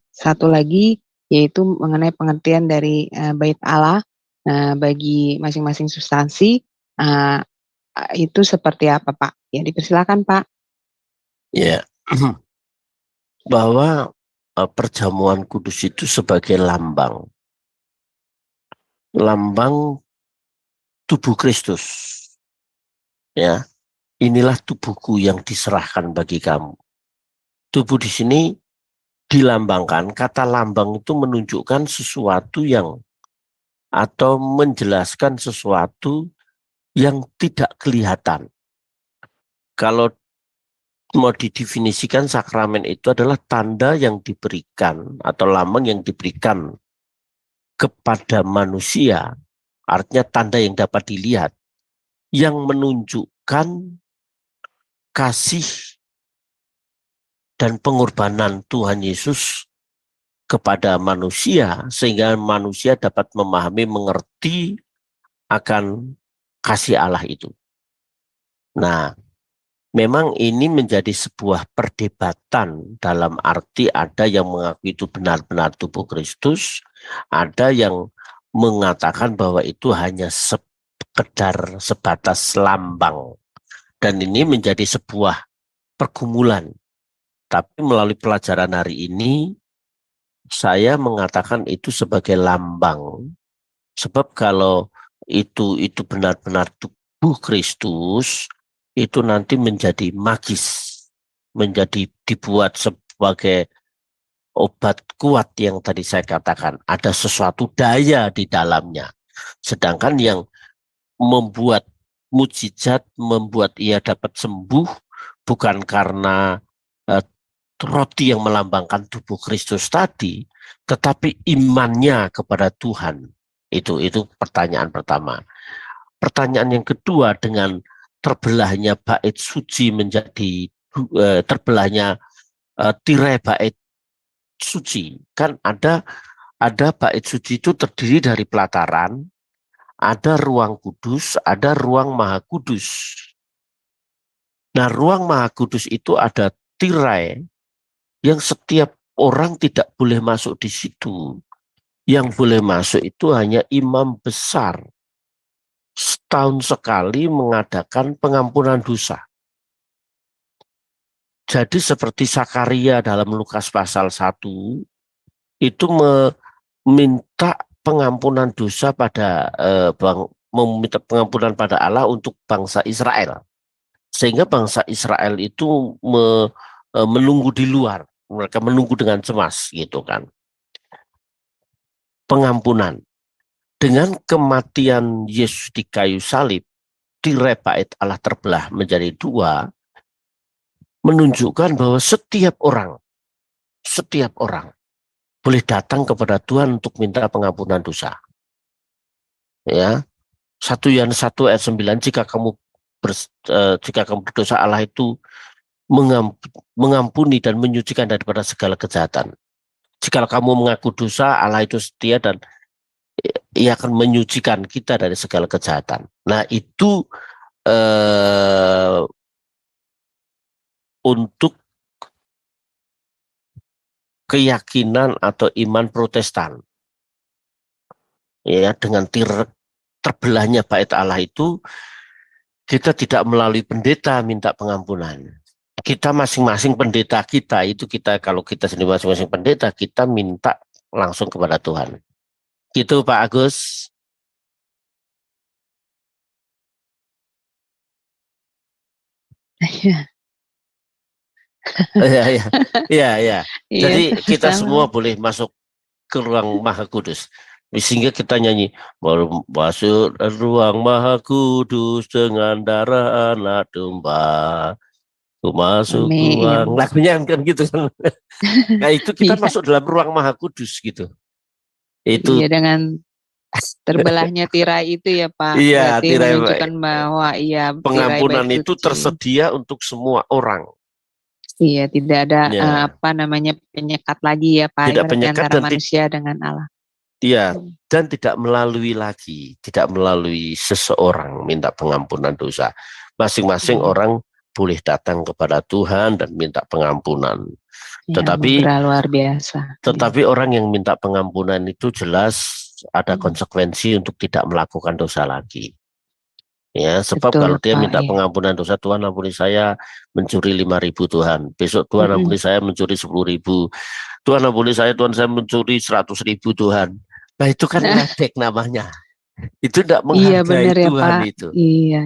satu lagi yaitu mengenai pengertian dari bait Allah bagi masing-masing substansi itu seperti apa, Pak? Ya, dipersilakan, Pak. Ya, bahwa perjamuan kudus itu sebagai lambang tubuh Kristus. Ya, inilah tubuhku yang diserahkan bagi kamu. Tubuh di sini dilambangkan, kata lambang itu menunjukkan sesuatu atau menjelaskan sesuatu yang tidak kelihatan. Kalau mau didefinisikan, sakramen itu adalah tanda yang diberikan atau lambang yang diberikan kepada manusia, artinya tanda yang dapat dilihat, yang menunjukkan kasih dan pengorbanan Tuhan Yesus kepada manusia, sehingga manusia dapat memahami, mengerti akan kasih Allah itu. Nah, memang ini menjadi sebuah perdebatan dalam arti ada yang mengaku itu benar-benar tubuh Kristus, ada yang mengatakan bahwa itu hanya sekedar sebatas lambang. Dan ini menjadi sebuah pergumulan. Tapi melalui pelajaran hari ini, saya mengatakan itu sebagai lambang. Sebab kalau itu benar-benar tubuh Kristus, itu nanti menjadi magis, menjadi dibuat sebagai obat kuat yang tadi saya katakan. Ada sesuatu daya di dalamnya. Sedangkan yang membuat mujizat, membuat ia dapat sembuh, bukan karena roti yang melambangkan tubuh Kristus tadi, tetapi imannya kepada Tuhan. Itu pertanyaan pertama. Pertanyaan yang kedua, dengan terbelahnya bait suci menjadi terbelahnya tirai bait suci, kan ada bait suci itu terdiri dari pelataran, ada ruang kudus, ada ruang maha kudus. Nah, ruang maha kudus itu ada tirai yang setiap orang tidak boleh masuk di situ. Yang boleh masuk itu hanya imam besar. Setahun sekali mengadakan pengampunan dosa. Jadi seperti Sakaria dalam Lukas pasal 1, itu meminta pengampunan dosa pada meminta pengampunan pada Allah untuk bangsa Israel. Sehingga bangsa Israel itu menunggu di luar. Mereka menunggu dengan cemas gitu kan. Pengampunan. Dengan kematian Yesus di kayu salib, tirai bait Allah terbelah menjadi dua, menunjukkan bahwa setiap orang boleh datang kepada Tuhan untuk minta pengampunan dosa. Ya, 1 Yohanes 1 ayat 9, jika kamu berdosa, Allah itu mengampuni dan menyucikan daripada segala kejahatan. Jika kamu mengaku dosa, Allah itu setia dan Ia akan menyucikan kita dari segala kejahatan. Nah, itu untuk keyakinan atau iman Protestan. Ya, dengan terbelahnya bait Allah itu, kita tidak melalui pendeta minta pengampunan. Kita masing-masing pendeta kita, kalau kita sendiri masing-masing pendeta, kita minta langsung kepada Tuhan. Gitu Pak Agus. Ya. Jadi kita semua boleh masuk ke ruang Maha Kudus. Sehingga kita nyanyi, masuk ruang Maha Kudus dengan darah anak domba. Masuk ruang, lagunya kan gitu kan. Nah, itu kita masuk dalam ruang Maha Kudus gitu. Itu dengan terbelahnya tirai itu ya Pak. Iya, berarti tirai menunjukkan bahwa pengampunan itu tersedia untuk semua orang. Iya, tidak ada penyekat lagi ya Pak, tidak penyekat antara manusia dengan Allah. Iya, dan tidak melalui seseorang minta pengampunan dosa. Masing-masing orang boleh datang kepada Tuhan dan minta pengampunan. Ya, tetapi luar biasa. Tetapi orang yang minta pengampunan itu jelas ada konsekuensi untuk tidak melakukan dosa lagi. Ya, sebab kalau dia minta pengampunan dosa, Tuhan ampuni saya mencuri 5.000 Tuhan. Besok Tuhan ampuni saya mencuri 10.000. Tuhan ampuni saya mencuri 100.000 Tuhan. Nah, itu kan ledek namanya. Itu tidak menghargai Tuhan ya, itu. Iya.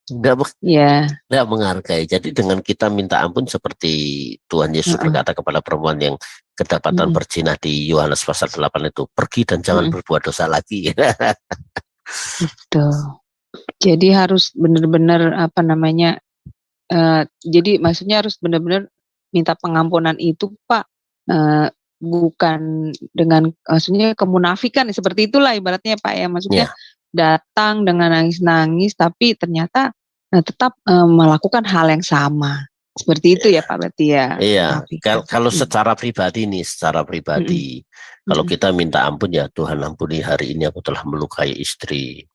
Tidak menghargai. Jadi dengan kita minta ampun seperti Tuhan Yesus berkata kepada perempuan yang kedapatan berzina di Yohanes pasal 8 itu, pergi dan jangan berbuat dosa lagi. Betul. Jadi harus benar-benar jadi maksudnya harus benar-benar minta pengampunan itu Pak, bukan dengan maksudnya kemunafikan seperti itulah ibaratnya Pak ya, maksudnya datang dengan nangis-nangis tapi ternyata tetap melakukan hal yang sama. Seperti itu ya Pak berarti ya. Iya, kalau secara pribadi kalau kita minta ampun ya, Tuhan ampuni hari ini aku telah melukai istri.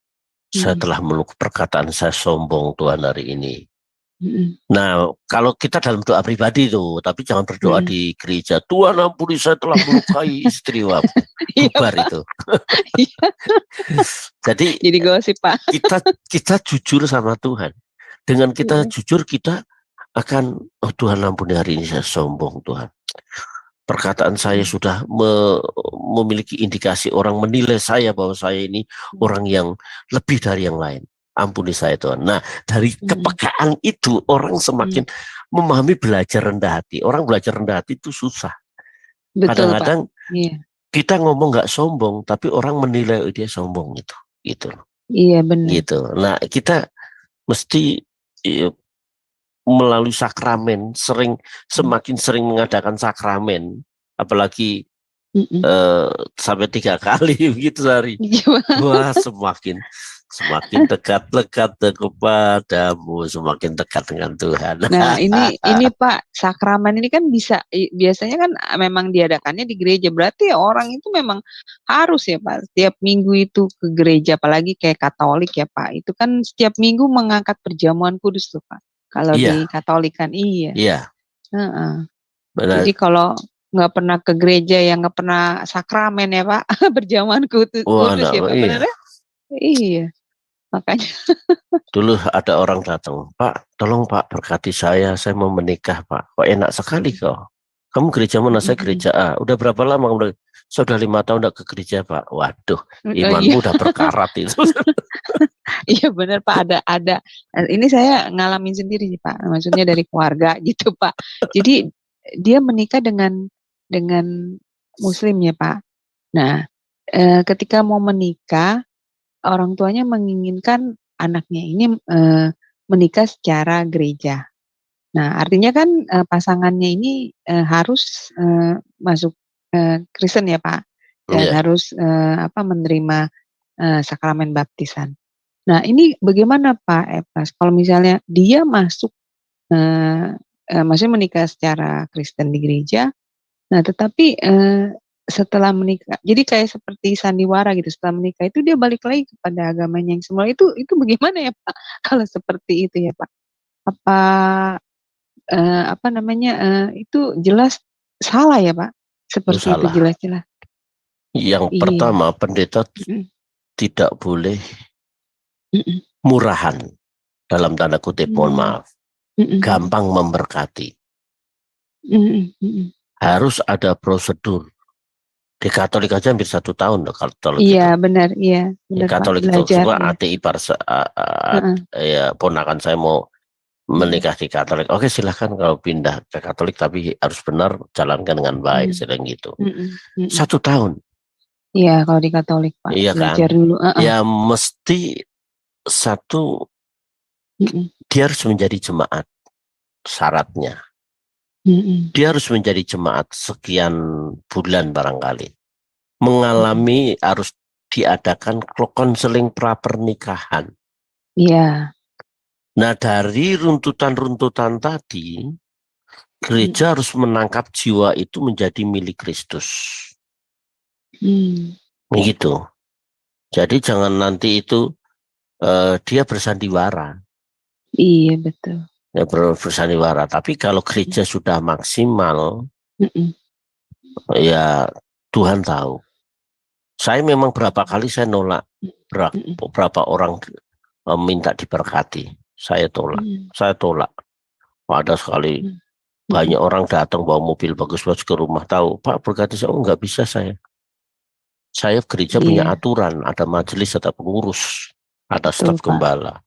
Saya telah meluk perkataan saya sombong Tuhan hari ini. Mm-mm. Nah, kalau kita dalam doa pribadi tuh, tapi jangan berdoa di gereja. Tuhan ampuni saya telah melukai istri. Wah, Iya, bubar Pak. itu. Iya. Jadi gosip, Pak. kita jujur sama Tuhan. Dengan kita jujur, kita akan, oh Tuhan ampuni hari ini saya sombong Tuhan. Perkataan saya sudah memiliki indikasi orang menilai saya bahwa saya ini orang yang lebih dari yang lain. Ampuni saya Tuhan. Nah, dari kepekaan itu orang semakin memahami belajar rendah hati. Orang belajar rendah hati itu susah. Kadang-kadang kita ngomong nggak sombong, tapi orang menilai dia sombong gitu. Iya, benar. Gitu. Nah, kita mesti melalui sakramen, semakin sering mengadakan sakramen, apalagi sampai 3 kali begitu sehari. Wah, semakin dekat kepadamu, semakin dekat dengan Tuhan. Nah, ini Pak, sakramen ini kan biasanya kan memang diadakannya di gereja. Berarti orang itu memang harus ya Pak, setiap minggu itu ke gereja, apalagi kayak Katolik ya Pak. Itu kan setiap minggu mengangkat perjamuan kudus tuh Pak. Kalau di Katolik kan iya. Jadi kalau nggak pernah ke gereja, yang nggak pernah sakramen ya Pak, perjamuan kudus ya Pak, benar? Iya. Makanya dulu ada orang datang, Pak, tolong Pak berkati saya mau menikah Pak. Kok enak sekali kok. Kamu gereja mana? Saya gereja A. Udah berapa lama? Sudah 5 tahun enggak ke gereja Pak. Waduh, imanmu udah berkarat itu. Iya benar Pak, ada. Ini saya ngalamin sendiri sih Pak. Maksudnya dari keluarga gitu Pak. Jadi dia menikah dengan Muslim ya Pak. Nah, ketika mau menikah, orang tuanya menginginkan anaknya ini menikah secara gereja. Nah, artinya kan pasangannya ini harus masuk Kristen ya Pak, dan harus menerima sakramen baptisan. Nah, ini bagaimana Pak Epras? Kalau misalnya dia masuk, maksudnya menikah secara Kristen di gereja, nah tetapi setelah menikah, jadi kayak seperti sandiwara gitu, setelah menikah itu dia balik lagi kepada agamanya yang semula, itu bagaimana ya Pak? Kalau seperti itu ya Pak? Itu jelas salah ya Pak? Seperti itu jelas-jelas. Yang pertama, pendeta tidak boleh murahan, dalam tanda kutip, mohon maaf, gampang memberkati. Harus ada prosedur. Di Katolik aja hampir 1 tahun loh Katolik itu. Iya benar, iya benar Pak. Katolik itu semua ATI ya ponakan saya mau menikah di Katolik. Oke, silahkan kalau pindah ke Katolik, tapi harus benar, jalankan dengan baik, sedang gitu. 1 tahun. Iya kalau di Katolik Pak. Iya belajar kan. Dulu. Ya mesti satu, dia harus menjadi jemaat, syaratnya. Dia harus menjadi jemaat sekian bulan barangkali. Mengalami, harus diadakan konseling pra-pernikahan. Iya. Nah, dari runtutan-runtutan tadi, gereja harus menangkap jiwa itu menjadi milik Kristus. Begitu. Jadi jangan nanti itu dia bersandiwara. Iya betul. Ya, bersandiwara. Tapi kalau gereja sudah maksimal, ya Tuhan tahu. Saya memang berapa kali saya nolak, berapa orang minta diberkati, saya tolak. Ada sekali banyak orang datang bawa mobil bagus-bagus ke rumah, tahu Pak berkati saya, nggak bisa saya gereja punya aturan, ada majelis, ada pengurus, ada staf gembala.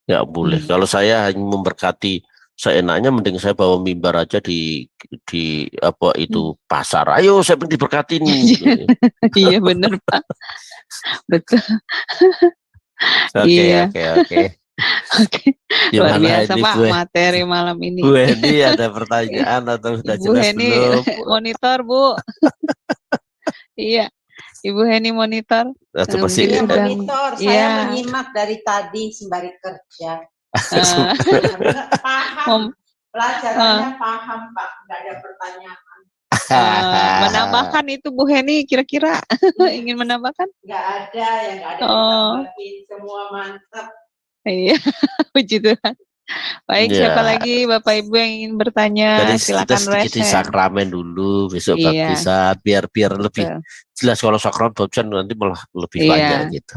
Nggak boleh. Kalau saya hanya memberkati seenaknya, mending saya bawa mimbar aja di pasar. Ayo saya diberkatin. Iya benar Pak. Betul. Oke. Luar biasa Pak materi malam ini. Bu Heni ada pertanyaan atau sudah jelas belum? Monitor Bu. Iya. Ibu Heni monitor. Monitor. Saya menyimak dari tadi sembari kerja. Paham. Pelajarannya paham Pak. Nggak ada pertanyaan. menambahkan itu Bu Heni kira-kira ingin menambahkan? Nggak ada yang nggak ada Oh, ditambahin, semua mantap. iya, puji Tuhan. Baik, siapa Ya, lagi Bapak Ibu yang ingin bertanya? jadi kita Silakan sedikit di resen. sakramen dulu, besok Iya, baptisan, biar lebih betul. jelas. Kalau sakramen baptisan nanti malah lebih Iya, banyak gitu.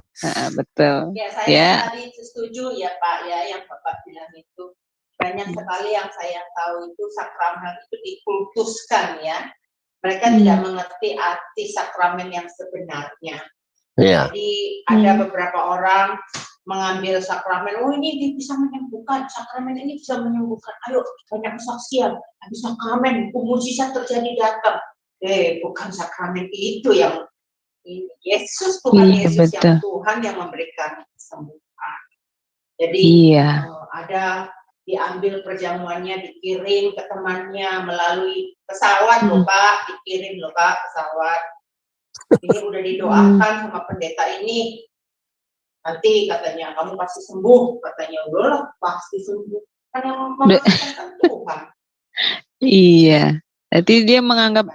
betul. Ya, saya Ya, tadi setuju ya Pak ya, yang Bapak bilang itu. Banyak sekali yang saya tahu itu sakramen itu dikultuskan ya. Mereka tidak mengerti arti sakramen yang sebenarnya. Ya, Jadi ada beberapa orang mengambil sakramen, oh ini bisa menyembuhkan, sakramen ini bisa menyembuhkan, ayo banyak kesaksian, habis sakramen, mukjizat terjadi datang. Bukan sakramen itu yang ini. Yesus, Tuhan iya Yesus betul. yang Tuhan yang memberikan kesembuhan. Jadi Iya. ada diambil perjamuannya, dikirim ke temannya melalui pesawat loh Pak, dikirim loh Pak pesawat. Ini udah didoakan sama pendeta ini. Nanti katanya kamu pasti sembuh, katanya udahlah pasti sembuh. Kan yang mempercayakan Tuhan. Iya. Jadi dia menganggap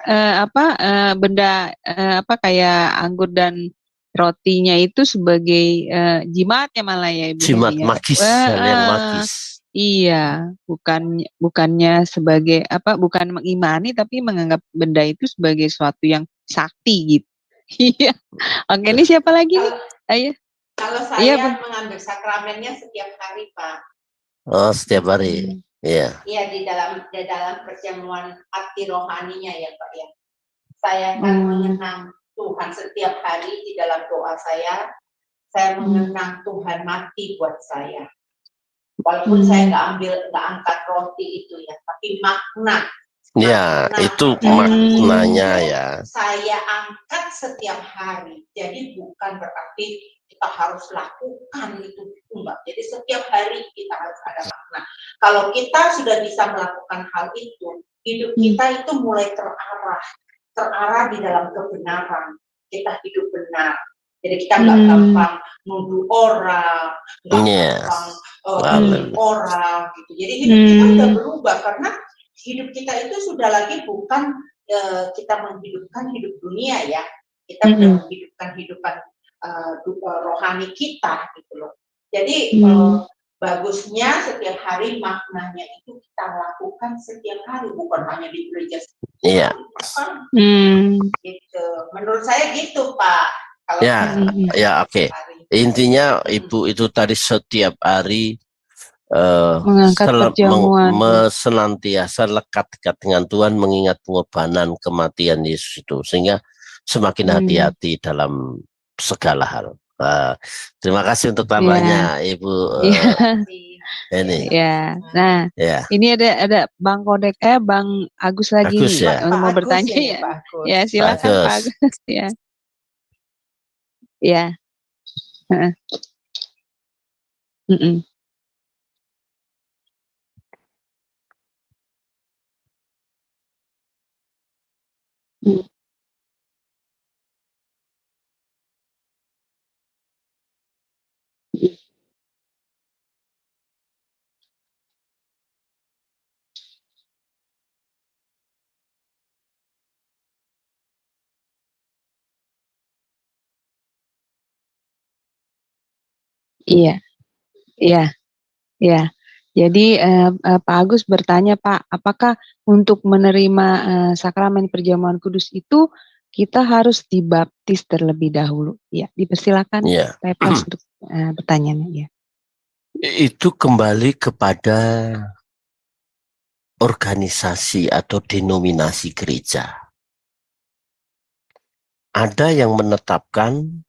benda apa kayak anggur dan rotinya itu sebagai jimatnya malah ya Ibu jimat Heni ya. magis, hal yang magis. Iya, bukannya sebagai bukan mengimani tapi menganggap benda itu sebagai sesuatu yang sakti gitu. Iya. Oke, ini siapa lagi nih? Ayo. Kalau saya mengambil sakramennya setiap hari, Pak. Oh, setiap hari. Iya. Iya, di dalam perjamuan hati rohaninya ya, Pak ya. Saya akan mengenang Tuhan setiap hari di dalam doa saya. Saya mengenang Tuhan mati buat saya. Walaupun saya nggak angkat roti itu ya, tapi makna. Ya, itu maknanya ya. Saya angkat setiap hari. Jadi bukan berarti kita harus lakukan itu, enggak. Jadi setiap hari kita harus ada makna. Kalau kita sudah bisa melakukan hal itu, hidup kita itu mulai terarah di dalam kebenaran. Kita hidup benar. Jadi kita nggak gampang nuduh orang, nggak gampang orang gitu. Jadi hidup kita udah berubah karena hidup kita itu sudah lagi bukan kita menghidupkan hidup dunia ya. Kita sudah menghidupkan hidupan rohani kita gitu loh. Jadi bagusnya setiap hari maknanya itu kita lakukan setiap hari, bukan hanya di gereja. Iya. Gitu. Menurut saya gitu Pak. Kalau ya oke. Intinya Ibu itu tadi setiap hari mengangkat perjamuan, senantiasa lekat dengan Tuhan, mengingat pengorbanan kematian Yesus itu, sehingga semakin hati-hati dalam segala hal. Terima kasih untuk tambahnya Ibu ini. Ya, nah ini ada Bang Kodek, Bang Agus lagi Agus, nih, ya? mau bertanya ya. Ya silakan Pak Agus ya. Ya. Iya. Jadi Pak Agus bertanya Pak, apakah untuk menerima sakramen perjamuan kudus itu kita harus dibaptis terlebih dahulu? Ya, dipersilakan Pak Pras untuk pertanyaannya. Ya. Itu kembali kepada organisasi atau denominasi gereja. Ada yang menetapkan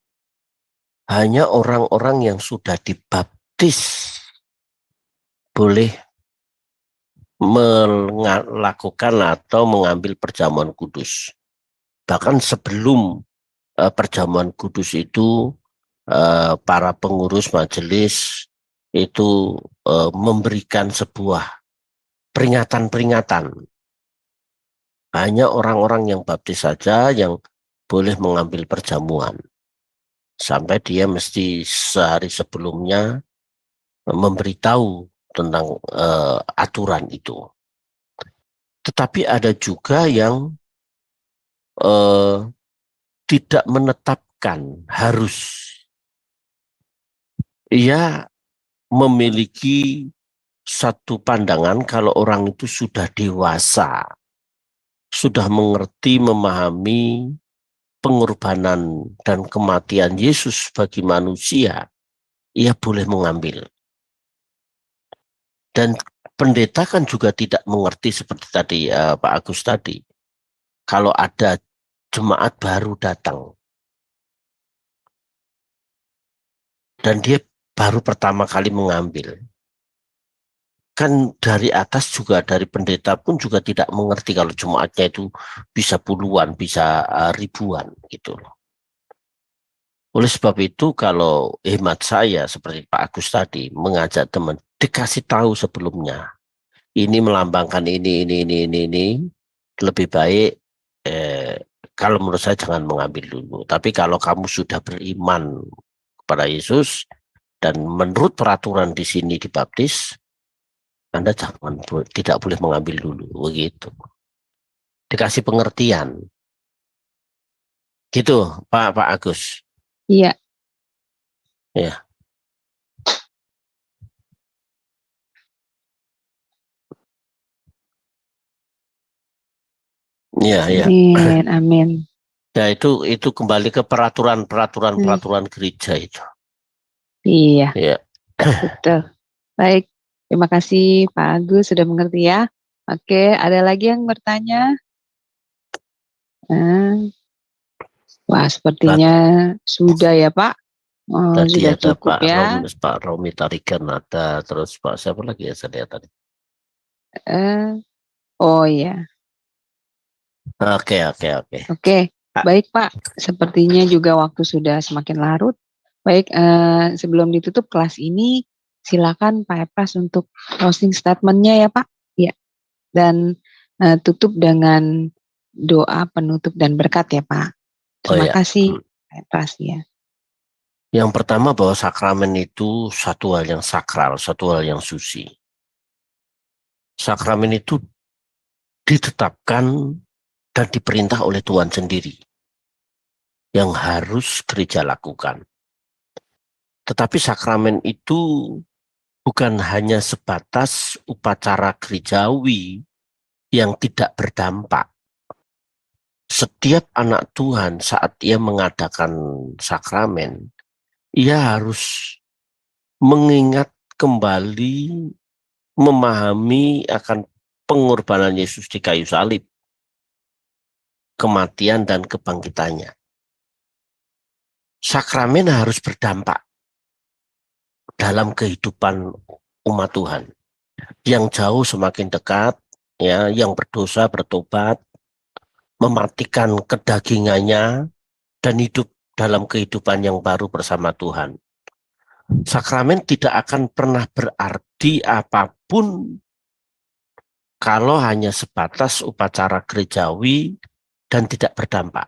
hanya orang-orang yang sudah dibaptis boleh melakukan atau mengambil perjamuan kudus. Bahkan sebelum perjamuan kudus itu para pengurus majelis itu memberikan sebuah peringatan-peringatan. Hanya orang-orang yang baptis saja yang boleh mengambil perjamuan. Sampai dia mesti sehari sebelumnya memberitahu tentang aturan itu. Tetapi ada juga yang tidak menetapkan harus. Ia memiliki satu pandangan kalau orang itu sudah dewasa, sudah mengerti, memahami pengorbanan dan kematian Yesus bagi manusia, ia boleh mengambil. Dan pendeta kan juga tidak mengerti seperti tadi Pak Agus tadi, kalau ada jemaat baru datang dan dia baru pertama kali mengambil, kan dari atas juga, dari pendeta pun juga tidak mengerti kalau jemaatnya itu bisa puluhan, bisa ribuan gitu loh. Oleh sebab itu kalau hemat saya seperti Pak Agus tadi, mengajak teman, dikasih tahu sebelumnya, ini melambangkan ini, lebih baik kalau menurut saya jangan mengambil dulu. Tapi kalau kamu sudah beriman kepada Yesus dan menurut peraturan di sini dibaptis, Anda tidak boleh mengambil dulu, begitu. Dikasih pengertian. Gitu, Pak Agus. Iya. Ya. Iya. Amin, amin. Ya, itu kembali ke peraturan gereja itu. Iya. Ya. Betul. Baik, terima kasih Pak Agus sudah mengerti ya. Oke, ada lagi yang bertanya? Wah, sepertinya sudah ya Pak. Tadi Sudah ada cukup ya. Pak Romi Tarigan ada, terus Pak siapa lagi ya saya lihat tadi. Oh ya. Oke. Oke, baik Pak. Sepertinya juga waktu sudah semakin larut. Baik, sebelum ditutup kelas ini, silakan Pak Epras untuk closing statement-nya ya Pak. Ya. Dan tutup dengan doa penutup dan berkat ya Pak. Terima kasih Pak Epras ya. Yang pertama bahwa sakramen itu satu hal yang sakral, satu hal yang suci. Sakramen itu ditetapkan dan diperintah oleh Tuhan sendiri yang harus gereja lakukan. Tetapi sakramen itu bukan hanya sebatas upacara gerejawi yang tidak berdampak. Setiap anak Tuhan saat ia mengadakan sakramen, ia harus mengingat kembali, memahami akan pengorbanan Yesus di kayu salib, kematian dan kebangkitannya. Sakramen harus berdampak dalam kehidupan umat Tuhan. Yang jauh semakin dekat, ya, yang berdosa bertobat, mematikan kedagingannya dan hidup dalam kehidupan yang baru bersama Tuhan. Sakramen tidak akan pernah berarti apapun kalau hanya sebatas upacara gerejawi dan tidak berdampak.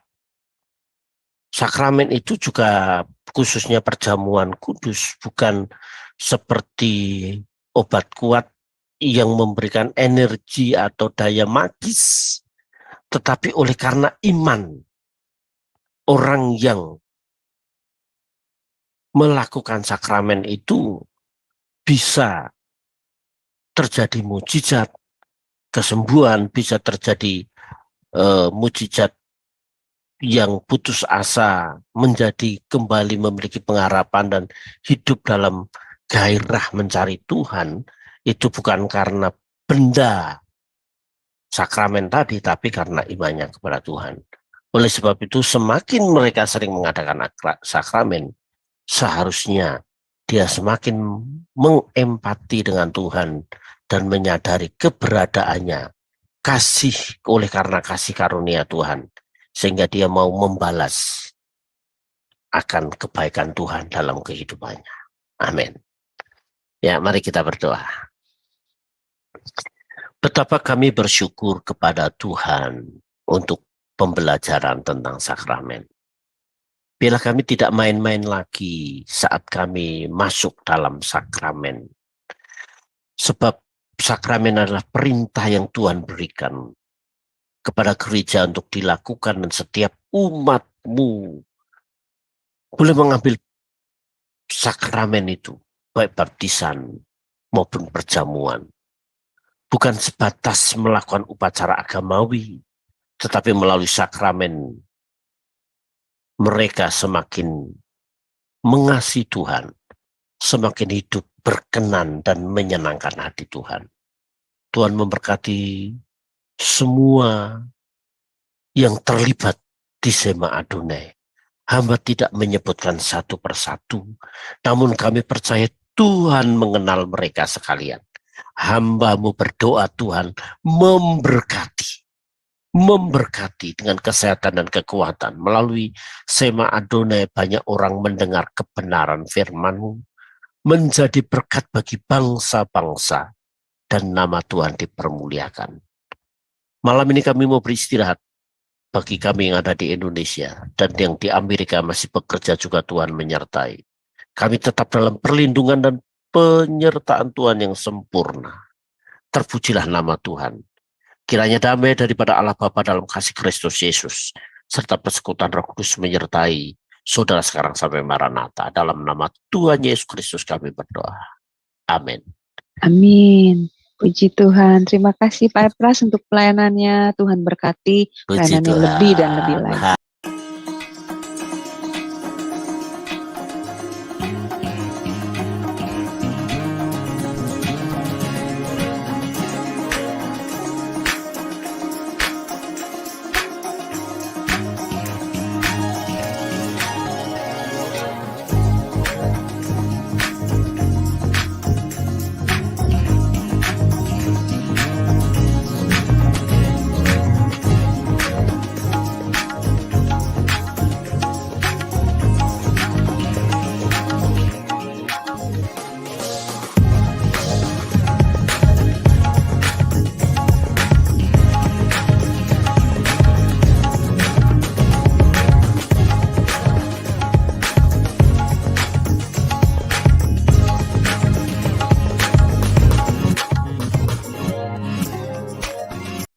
Sakramen itu juga khususnya perjamuan kudus bukan seperti obat kuat yang memberikan energi atau daya magis, tetapi oleh karena iman orang yang melakukan sakramen itu bisa terjadi mujizat, kesembuhan, bisa terjadi mujizat yang putus asa menjadi kembali memiliki pengharapan dan hidup dalam gairah mencari Tuhan. Itu bukan karena benda sakramen tadi, tapi karena imannya kepada Tuhan. Oleh sebab itu, semakin mereka sering mengadakan sakramen, seharusnya dia semakin mengempati dengan Tuhan dan menyadari keberadaannya, kasih oleh karena kasih karunia Tuhan, sehingga dia mau membalas akan kebaikan Tuhan dalam kehidupannya. Amin. Ya, mari kita berdoa. Betapa kami bersyukur kepada Tuhan untuk pembelajaran tentang sakramen. Bila kami tidak main-main lagi saat kami masuk dalam sakramen. Sebab sakramen adalah perintah yang Tuhan berikan kepada gereja untuk dilakukan, dan setiap umatmu boleh mengambil sakramen itu, baik baptisan maupun perjamuan. Bukan sebatas melakukan upacara agamawi, tetapi melalui sakramen mereka semakin mengasihi Tuhan, semakin hidup berkenan dan menyenangkan hati Tuhan. Tuhan memberkati semua yang terlibat di Sema Adonai. Hamba tidak menyebutkan satu persatu, namun kami percaya Tuhan mengenal mereka sekalian. Hamba-Mu berdoa Tuhan memberkati dengan kesehatan dan kekuatan. Melalui Sema Adonai banyak orang mendengar kebenaran firman-Mu, menjadi berkat bagi bangsa-bangsa, dan nama Tuhan dipermuliakan. Malam ini kami mau beristirahat. Bagi kami yang ada di Indonesia dan yang di Amerika masih bekerja juga, Tuhan menyertai. Kami tetap dalam perlindungan dan penyertaan Tuhan yang sempurna. Terpujilah nama Tuhan. Kiranya damai daripada Allah Bapa dalam kasih Kristus Yesus, serta persekutuan Roh Kudus menyertai saudara sekarang sampai Maranatha. Dalam nama Tuhan Yesus Kristus kami berdoa. Amin. Amin. Puji Tuhan. Terima kasih Pak Epras untuk pelayanannya. Tuhan berkati Puji pelayanannya Tuhan. lebih dan lebih lagi.